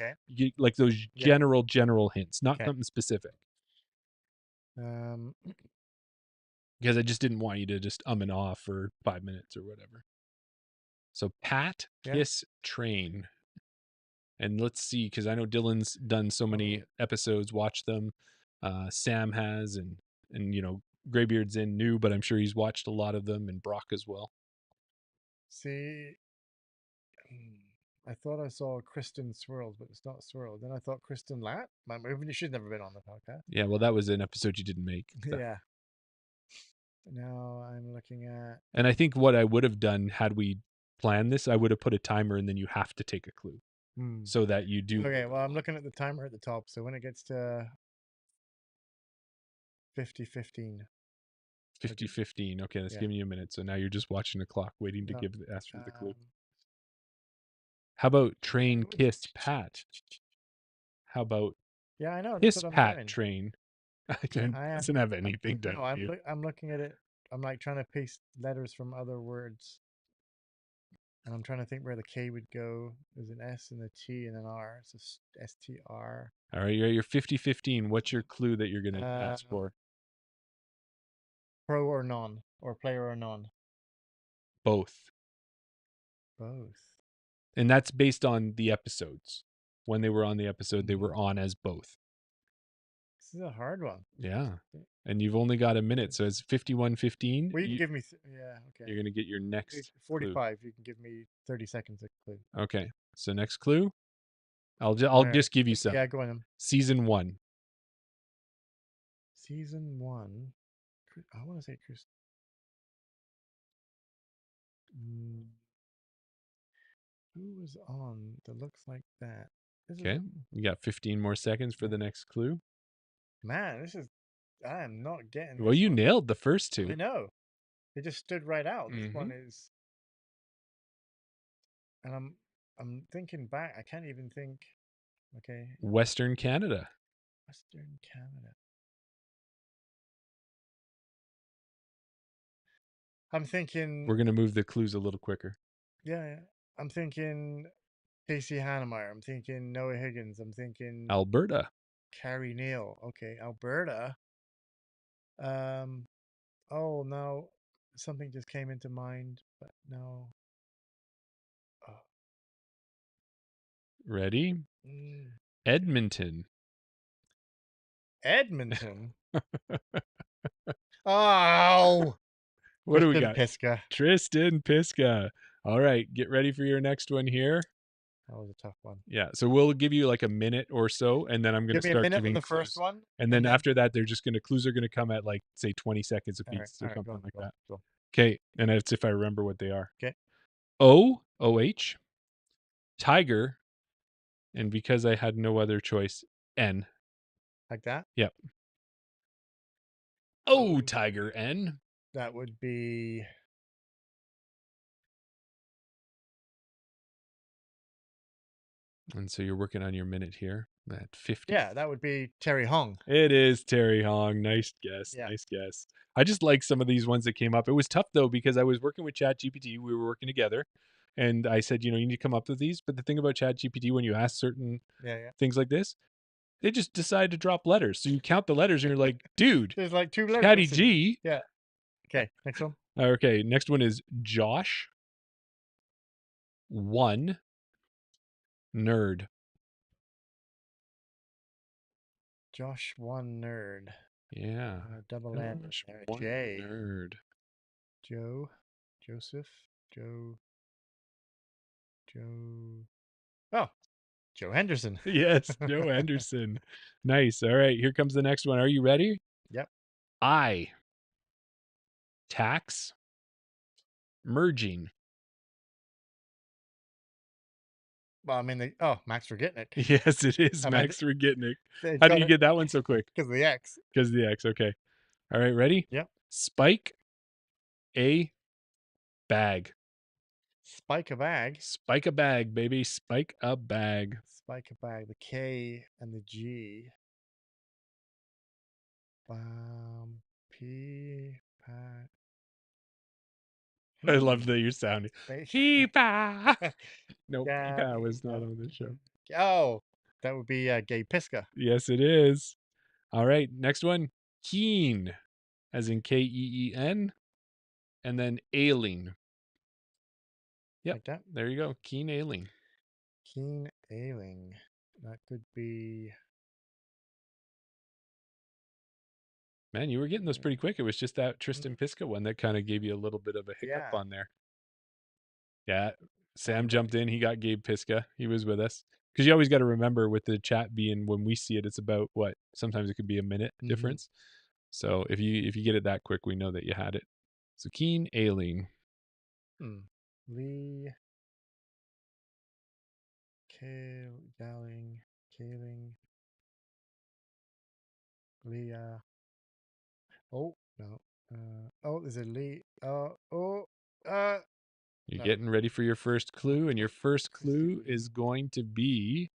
like those general hints, not something specific. Because I just didn't want you to just and off for 5 minutes or whatever. So Pat, Kiss, Train. And let's see, because I know Dylan's done so many episodes, watched them. Sam has, and Graybeard's in new, but I'm sure he's watched a lot of them, and Brock as well. See, I thought I saw Kristen Swirls, but it's not Swirl. Then I thought Kristen Latt. She's never been on the podcast. Yeah, well, that was an episode you didn't make. So. Yeah. Now I'm looking at. And I think what I would have done had we planned this, I would have put a timer and then you have to take a clue so that you do. Okay, well, I'm looking at the timer at the top. So when it gets to 50-15. 50-15. Okay, that's giving you a minute. So now you're just watching the clock, waiting to ask for the clue. How about train kiss Pat? How about I know kiss Pat train? It doesn't have anything done. No, I'm looking at it. I'm like trying to paste letters from other words. And I'm trying to think where the K would go. There's an S and a T and an R. It's a STR. All right, you're 50-15. What's your clue that you're going to ask for? Pro or non? Or player or non? Both. Both. And that's based on the episodes. When they were on the episode, they were on as both. This is a hard one. Yeah. And you've only got a minute, so it's 51-15. Well, you can give me... okay. You're going to get your next 45. clue. You can give me 30 seconds of clue. Okay. So next clue. I'll just give you some. Yeah, go on. Season 1. Season 1. I want to say Chris. Who was on that looks like that? Okay. You got 15 more seconds for the next clue. Man, I am not getting Well, you nailed the first two. I know. They just stood right out. This one is... And I'm thinking back. I can't even think. Okay. Western Canada. Western Canada. I'm thinking... We're going to move the clues a little quicker. Yeah. I'm thinking Casey Hannemeyer. I'm thinking Noah Higgins. I'm thinking... Alberta. Carrie Neal. Okay, Alberta. Oh, no. Something just came into mind, but no. Oh. Ready? Edmonton. Edmonton? Oh! What do we got? Pisca. Tristan Pisca. All right, get ready for your next one here. That was a tough one. Yeah, so we'll give you like a minute or so, and then I'm going to start giving the clues. first one, and then after that, they're just going to clues are going to come at like say 20 seconds a piece or something like that. Go. Okay, and that's if I remember what they are. Okay. OH, Tiger, and because I had no other choice, N. Like that? Yep. Oh, Tiger N. That would be... And so you're working on your minute here at 50. Yeah, that would be Terry Hong. It is Terry Hong. Nice guess. Yeah. Nice guess. I just like some of these ones that came up. It was tough though, because I was working with ChatGPT. We were working together. And I said, you need to come up with these. But the thing about ChatGPT, when you ask certain things like this, they just decide to drop letters. So you count the letters and you're like, dude, there's like 2 letters. Chatty G. Yeah. Okay, next one. Okay, next one is Josh. 1. Nerd. Josh 1 nerd. Yeah. Double N. J. Nerd. Joe. Joseph. Joe. Oh, Joe Henderson. Yes, Joe Henderson. Nice. All right, here comes the next one. Are you ready? Yep. I. Tax. Merging. Well, I mean, Max Rogitnik. Yes, it is Max Rogitnik. How do you get that one so quick? Because of the X. Because of the X, okay. All right, ready? Yep. Spike a bag. Spike a bag? Spike a bag, baby. Spike a bag. Spike a bag. The K and the G. P. Pat. I love that you're sounding. Peepa. No, Peepa was not on the show. Oh, that would be Gabe Pisca. Yes, it is. All right, next one. Keen, as in Keen, and then ailing. Yep, like that. There you go. Keen ailing. Keen ailing. That could be... Man, you were getting those pretty quick. It was just that Tristan Pisca one that kind of gave you a little bit of a hiccup on there. Yeah, Sam jumped in. He got Gabe Piska. He was with us. Because you always got to remember with the chat being when we see it, it's about what? Sometimes it could be a minute difference. So if you get it that quick, we know that you had it. So Keen Aileen. Lee. Kaling. Leah. Oh no. There's a Lee. You're no. Getting ready for your first clue, and your first clue is going to be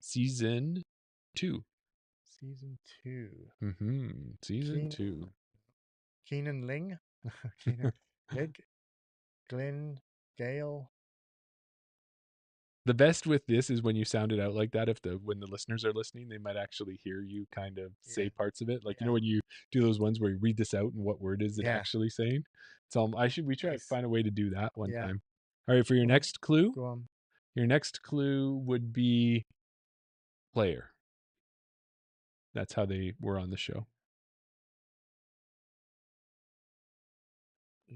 season 2. Season 2. Season 2. Keenan Ling. Keenan Lig. Glenn Gale. The best with this is when you sound it out like that. When the listeners are listening, they might actually hear you kind of say parts of it. Like you know when you do those ones where you read this out and what word is it actually saying. So we try to find a way to do that one time. All right, for your next clue. Go on. Your next clue would be player. That's how they were on the show.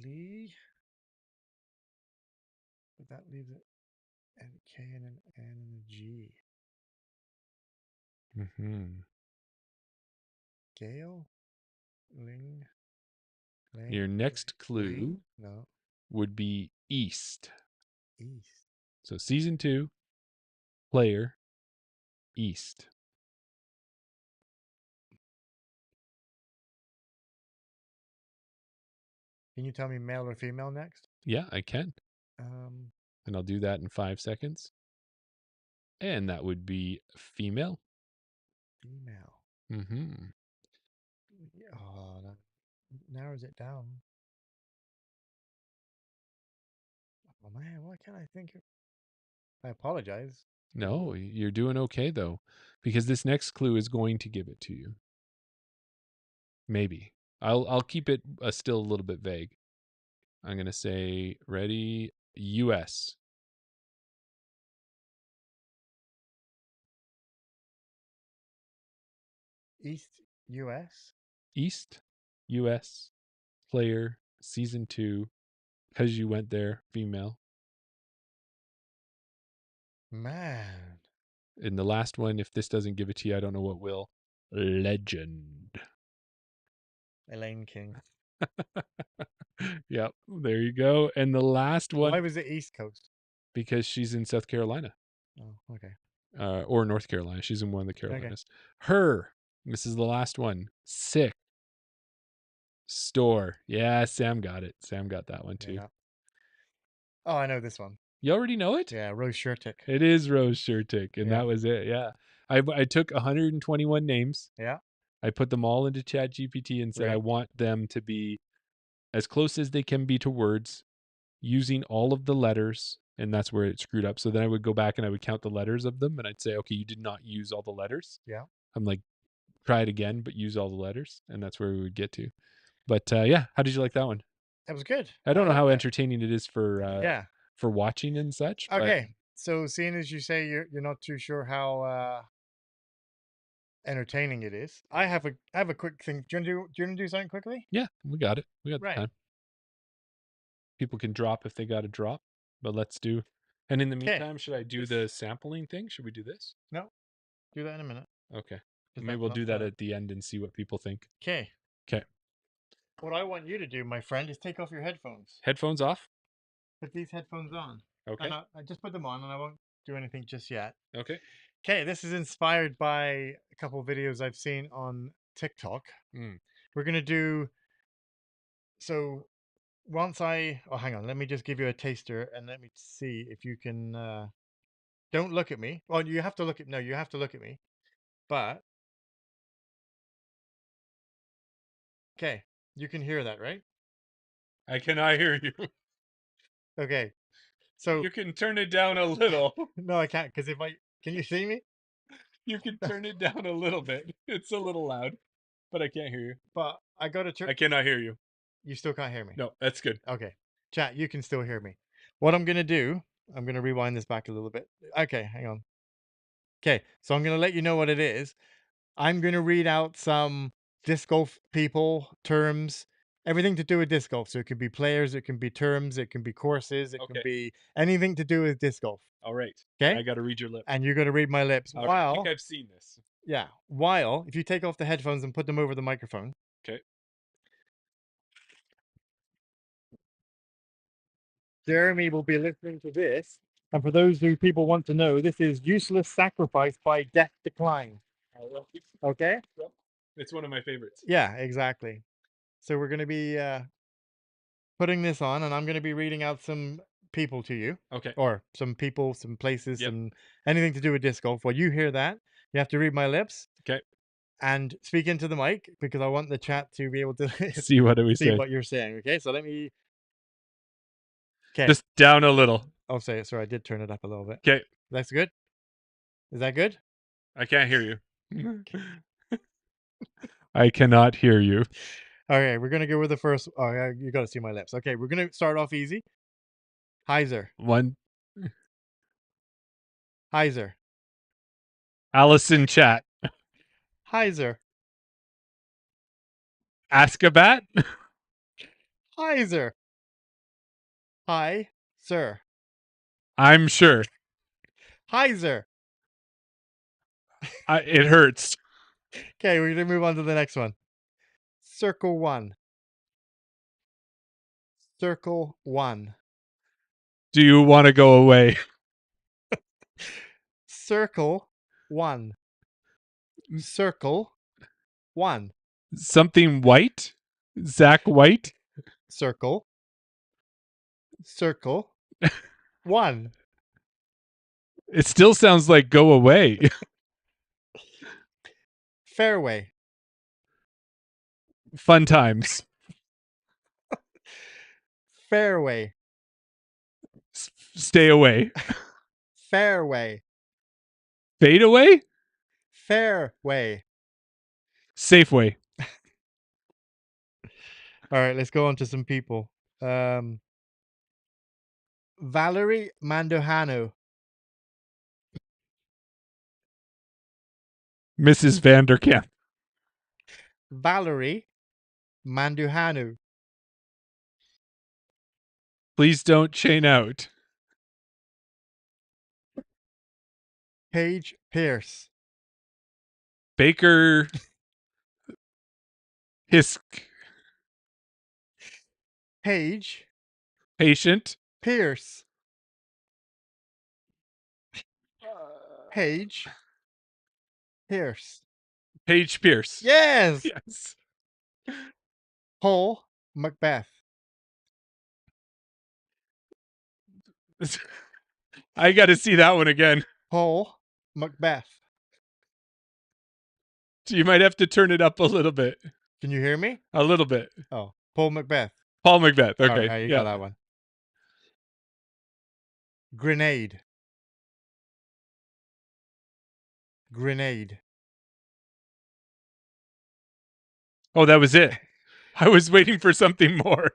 Lee. But that leaves it and K and an N and a G. Gale? Ling? Your next clue would be East. So season 2, player, East. Can you tell me male or female next? Yeah, I can. And I'll do that in 5 seconds. And that would be female. Oh, that narrows it down. Oh man, what can I think of? I apologize. No, you're doing okay though, because this next clue is going to give it to you. Maybe. I'll keep it still a little bit vague. I'm going to say ready, US. East US? East US player season 2 because you went there, female. Man. In the last one, if this doesn't give it to you, I don't know what will. Legend. Elaine King. Yep, there you go. And the last one. Why was it East Coast? Because she's in South Carolina. Oh, okay. Or North Carolina. She's in one of the Carolinas. Okay. Her. This is the last one. Sick. Store. Yeah, Sam got it. Sam got that one too. Yeah. Oh, I know this one. You already know it? Yeah, Rose Shurtick. It is Rose Shurtick, and that was it. Yeah. I took 121 names. Yeah. I put them all into ChatGPT and said I want them to be as close as they can be to words using all of the letters, and that's where it screwed up. So then I would go back and I would count the letters of them, and I'd say, okay, you did not use all the letters. Yeah. I'm like, try it again, but use all the letters, and that's where we would get to. But yeah, how did you like that one? That was good. I don't know how entertaining it is for watching and such. Okay, so seeing as you say you're not too sure how entertaining it is, I have a quick thing. Do you want to do something quickly? Yeah, we got it. We got the time. People can drop if they got to drop, but let's do. And in the meantime, should I do the sampling thing? Should we do this? No, do that in a minute. Okay. Maybe we'll do that at the end and see what people think. Okay. Okay. What I want you to do, my friend, is take off your headphones. Headphones off? Put these headphones on. Okay. And I just put them on, and I won't do anything just yet. Okay. Okay, this is inspired by a couple of videos I've seen on TikTok. We're going to do... So once I... Oh, hang on. Let me just give you a taster, and let me see if you can... Don't look at me. Well, you have to look at... No, you have to look at me. But... Okay, you can hear that, right? I cannot hear you. Okay, so... You can turn it down a little. No, I can't, because if I... Can you see me? You can turn it down a little bit. It's a little loud, but I can't hear you. But I got to turn... I cannot hear you. You still can't hear me? No, that's good. Okay. Chat, you can still hear me. What I'm going to do, I'm going to rewind this back a little bit. Okay, hang on. Okay, so I'm going to let you know what it is. I'm going to read out some disc golf people, terms, everything to do with disc golf. So it can be players, it can be terms, it can be courses, it can be anything to do with disc golf. All right. Okay. I got to read your lips. And you're going to read my lips. I think I've seen this. Yeah. While, if you take off the headphones and put them over the microphone. Okay. Jeremy will be listening to this. And for those who people want to know, this is Useless Sacrifice by Death Decline. Okay? It's one of my favorites. Yeah, exactly. So we're going to be putting this on, and I'm going to be reading out some people to you. Okay. Or some people, some places, some anything to do with disc golf. While you hear that, you have to read my lips. Okay. And speak into the mic because I want the chat to be able to see what what you're saying. Okay, so let me. Okay. Just down a little. Oh, sorry, I did turn it up a little bit. Okay. That's good. Is that good? I can't hear you. I cannot hear you. Okay, we're gonna go with the first. Oh, you got to see my lips. Okay, we're gonna start off easy. Heiser. One. Heiser. Allison chat. Heiser. Askabat. Heiser. Hi, sir. I'm sure. Heiser. It hurts. Okay, we're gonna move on to the next one. Circle 1. Circle 1. Do you want to go away? Circle 1. Circle 1. Something white? Zach White? Circle. Circle 1. It still sounds like go away. Fairway. Fun times. Fairway. Stay away. Fairway. Fade away? Fairway. Safeway. All right, let's go on to some people. Valerie Mandohano. Mrs. Vanderkamp. Valerie Manduhanu. Please don't chain out. Paige Pierce. Baker Hisk. Paige. Patient. Pierce. Paige. Pierce. Paige Pierce. Yes. Yes. Paul Macbeth. I got to see that one again. Paul Macbeth. You might have to turn it up a little bit. Can you hear me? A little bit. Oh, Paul Macbeth. Paul Macbeth. Okay. Right, you got that one. Grenade. Grenade. Oh, that was it. I was waiting for something more.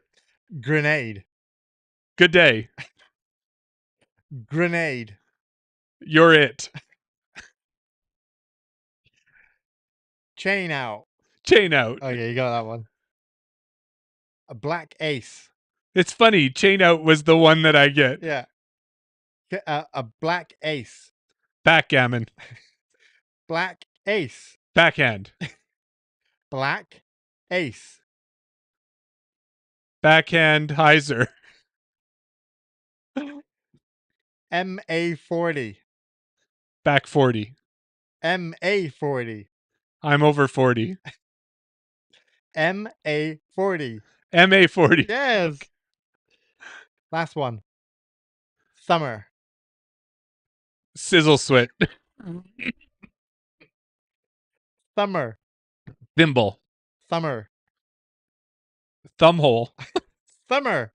Grenade. Good day. Grenade. You're it. Chain out. Chain out. Oh, yeah, you got that one. A black ace. It's funny. Chain out was the one that I get. Yeah. A black ace. Backgammon. Black ace. Backhand. Black ace. Backhand Heiser. MA40. Back 40. MA40. I'm over 40. MA40. MA40. Yes. Last one. Summer. Sizzle sweat. Summer. Thimble. Summer. Thumbhole. Summer.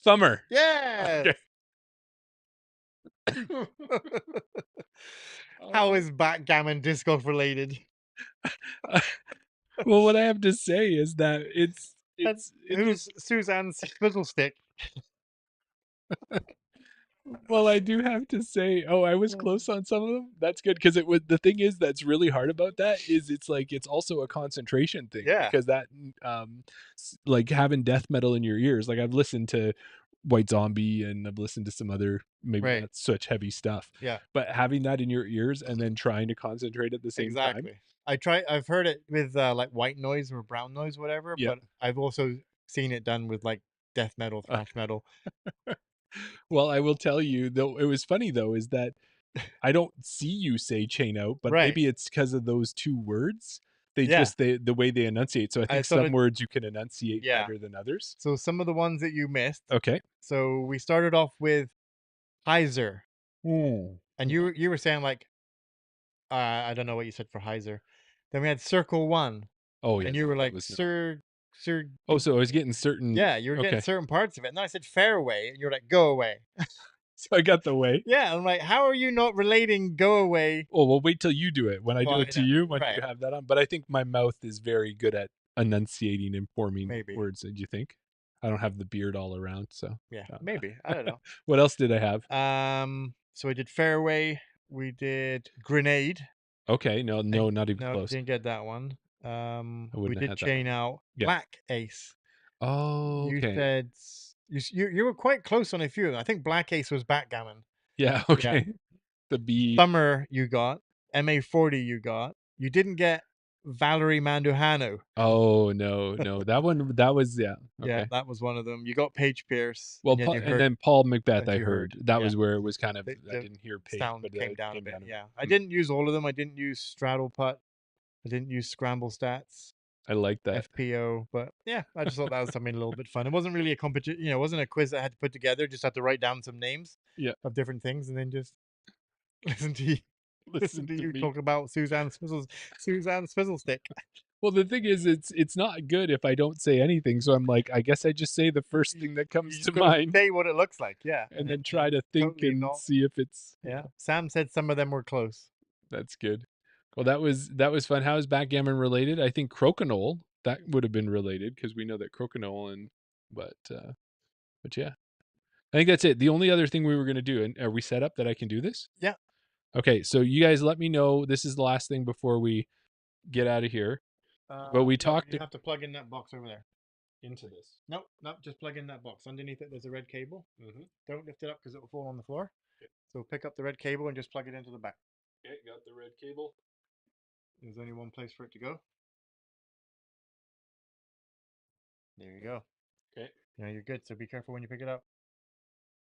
Summer. Yes. Okay. How is backgammon disc golf related? Well, what I have to say is that it's Who's Suzanne's fiddlestick? Well, I do have to say, I was close on some of them. That's good because it would. The thing is, that's really hard about that is it's like it's also a concentration thing Yeah. because that, like having death metal in your ears. Like I've listened to White Zombie and I've listened to some other maybe Right. not such heavy stuff. Yeah. But having that in your ears and then trying to concentrate at the same time. Exactly. I've heard it with like white noise or brown noise, whatever. Yep. But I've also seen it done with like death metal, thrash metal. Well, I will tell you though. It was funny though, is that I don't see you say chain out, but Right. maybe it's because of those two words. They Yeah. just the way they enunciate. So I think some words you can enunciate Yeah. better than others. So some of the ones that you missed. Okay. So we started off with Heiser, Mm. and you were saying like I don't know what you said for Heiser. Then we had Circle One. Oh yeah. And you were like was Sir. Oh, so I was getting certain. Yeah, you were getting certain parts of it. And then I said fairway, and you were like go away. So I got the way. Yeah, I'm like, how are you not relating go away? Oh, well, wait till you do it. When I do it to you, once right. you have that on. But I think my mouth is very good at enunciating and forming words. Did you think? I don't have the beard all around, so yeah, maybe. I don't know. What else did I have? So we did fairway. We did grenade. Okay, no, not even no, close. Didn't get that one. We did chain out. Yeah. Black ace. Oh, okay. You said you were quite close on a few. I think black ace was backgammon. Yeah. Okay. Yeah. The B. Summer you got. MA40 you got. You didn't get Valerie Manduhano. Oh no, that one that was Okay. Yeah, that was one of them. You got Paige Pierce. Well, and then Paul Macbeth I heard. That was where it was kind of the I didn't hear Paige, sound but came down a bit. down. Yeah, I didn't use all of them. I didn't use straddle putt. I didn't use scramble stats. I like that. FPO, but yeah, I just thought that was something a little bit fun. It wasn't really a competition, it wasn't a quiz that I had to put together. Just had to write down some names of different things and then just listen to you talk about Suzanne Swizzlestick. Well, the thing is, it's not good if I don't say anything. So I'm like, I guess I just say the first thing that comes to mind. Say what it looks like, yeah, and then try to think totally and see if it's. Yeah, Sam said some of them were close. That's good. Well, that was fun. How is backgammon related? I think crokinole that would have been related because we know that crokinole but yeah, I think that's it. The only other thing we were going to do, and are we set up that I can do this? Yeah. Okay, so you guys let me know. This is the last thing before we get out of here. But we talked. You have to plug in that box over there. Into this. Nope, just plug in that box. Underneath it, there's a red cable. Mm-hmm. Don't lift it up because it will fall on the floor. Okay. So pick up the red cable and just plug it into the back. Okay, got the red cable. There's only one place for it to go. There you go. Okay. Yeah, you're good. So be careful when you pick it up.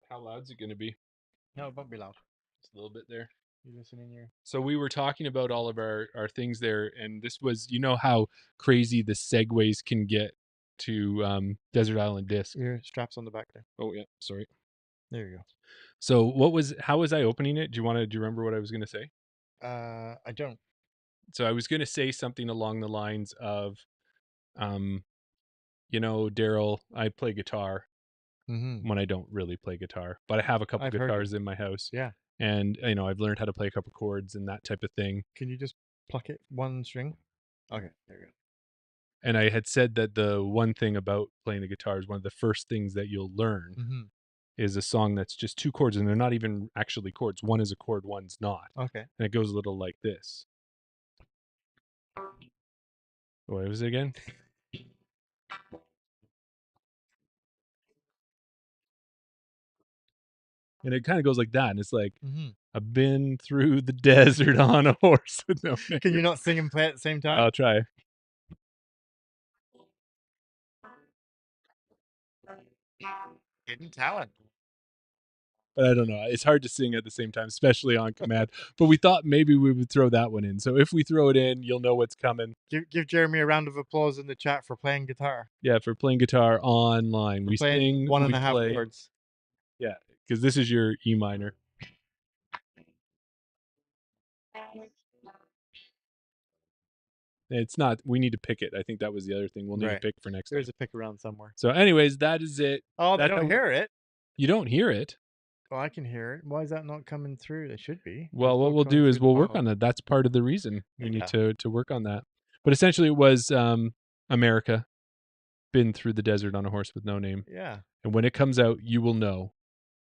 How loud's it going to be? No, it won't be loud. Just a little bit there. You listen in your. So we were talking about all of our things there, and this was, how crazy the segues can get to Desert Island Disc. Your straps on the back there. Oh yeah, sorry. There you go. So how was I opening it? Do you remember what I was going to say? I don't. So I was going to say something along the lines of, Daryl, I play guitar when I don't really play guitar, but I have a couple guitars in my house. Yeah. And, I've learned how to play a couple chords and that type of thing. Can you just pluck it one string? Okay, there you go. And I had said that the one thing about playing the guitar is one of the first things that you'll learn is a song that's just two chords, and they're not even actually chords. One is a chord, one's not. Okay. And it goes a little like this. What was it again? And it kind of goes like that. And it's like, I've been through the desert on a horse with no name. Can you not sing and play at the same time? I'll try. Hidden talent. But I don't know. It's hard to sing at the same time, especially on command. But we thought maybe we would throw that one in. So if we throw it in, you'll know what's coming. Give Jeremy a round of applause in the chat for playing guitar. Yeah, for playing guitar online. We sing 1.5 chords. Yeah, because this is your E minor. It's not. We need to pick it. I think that was the other thing. We'll need to pick for next time. There's a pick around somewhere. So anyways, that is it. Oh, they don't hear it. You don't hear it? Oh, I can hear it. Why is that not coming through? It should be. Well, what we'll do is we'll work on that. That's part of the reason we need to work on that. But essentially it was America, been through the desert on a horse with no name. Yeah. And when it comes out, you will know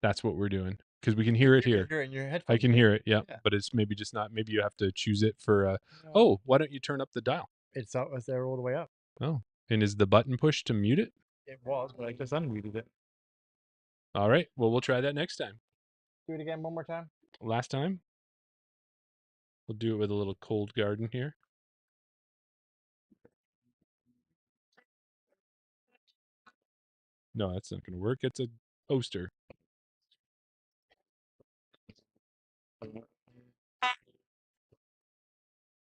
that's what we're doing. because we can hear it You here. can hear it in your headphones. I can hear it, Yeah. but it's maybe just not. Maybe you have to choose it for. Oh, why don't you turn up the dial? It's there all the way up. Oh, and is the button pushed to mute it? It was, but I just unmuted it. All right. Well, we'll try that next time. Do it again one more time. Last time. We'll do it with a little cold garden here. No, that's not going to work. It's a poster.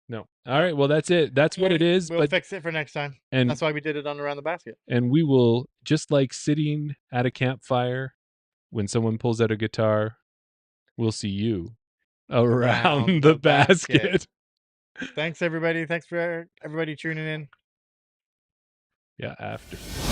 No. All right. Well, that's it. That's what it is. We'll fix it for next time. And that's why we did it on Around the Basket. And we will, just like sitting at a campfire when someone pulls out a guitar, we'll see you around the basket. Thanks, everybody. Thanks for everybody tuning in. Yeah, after.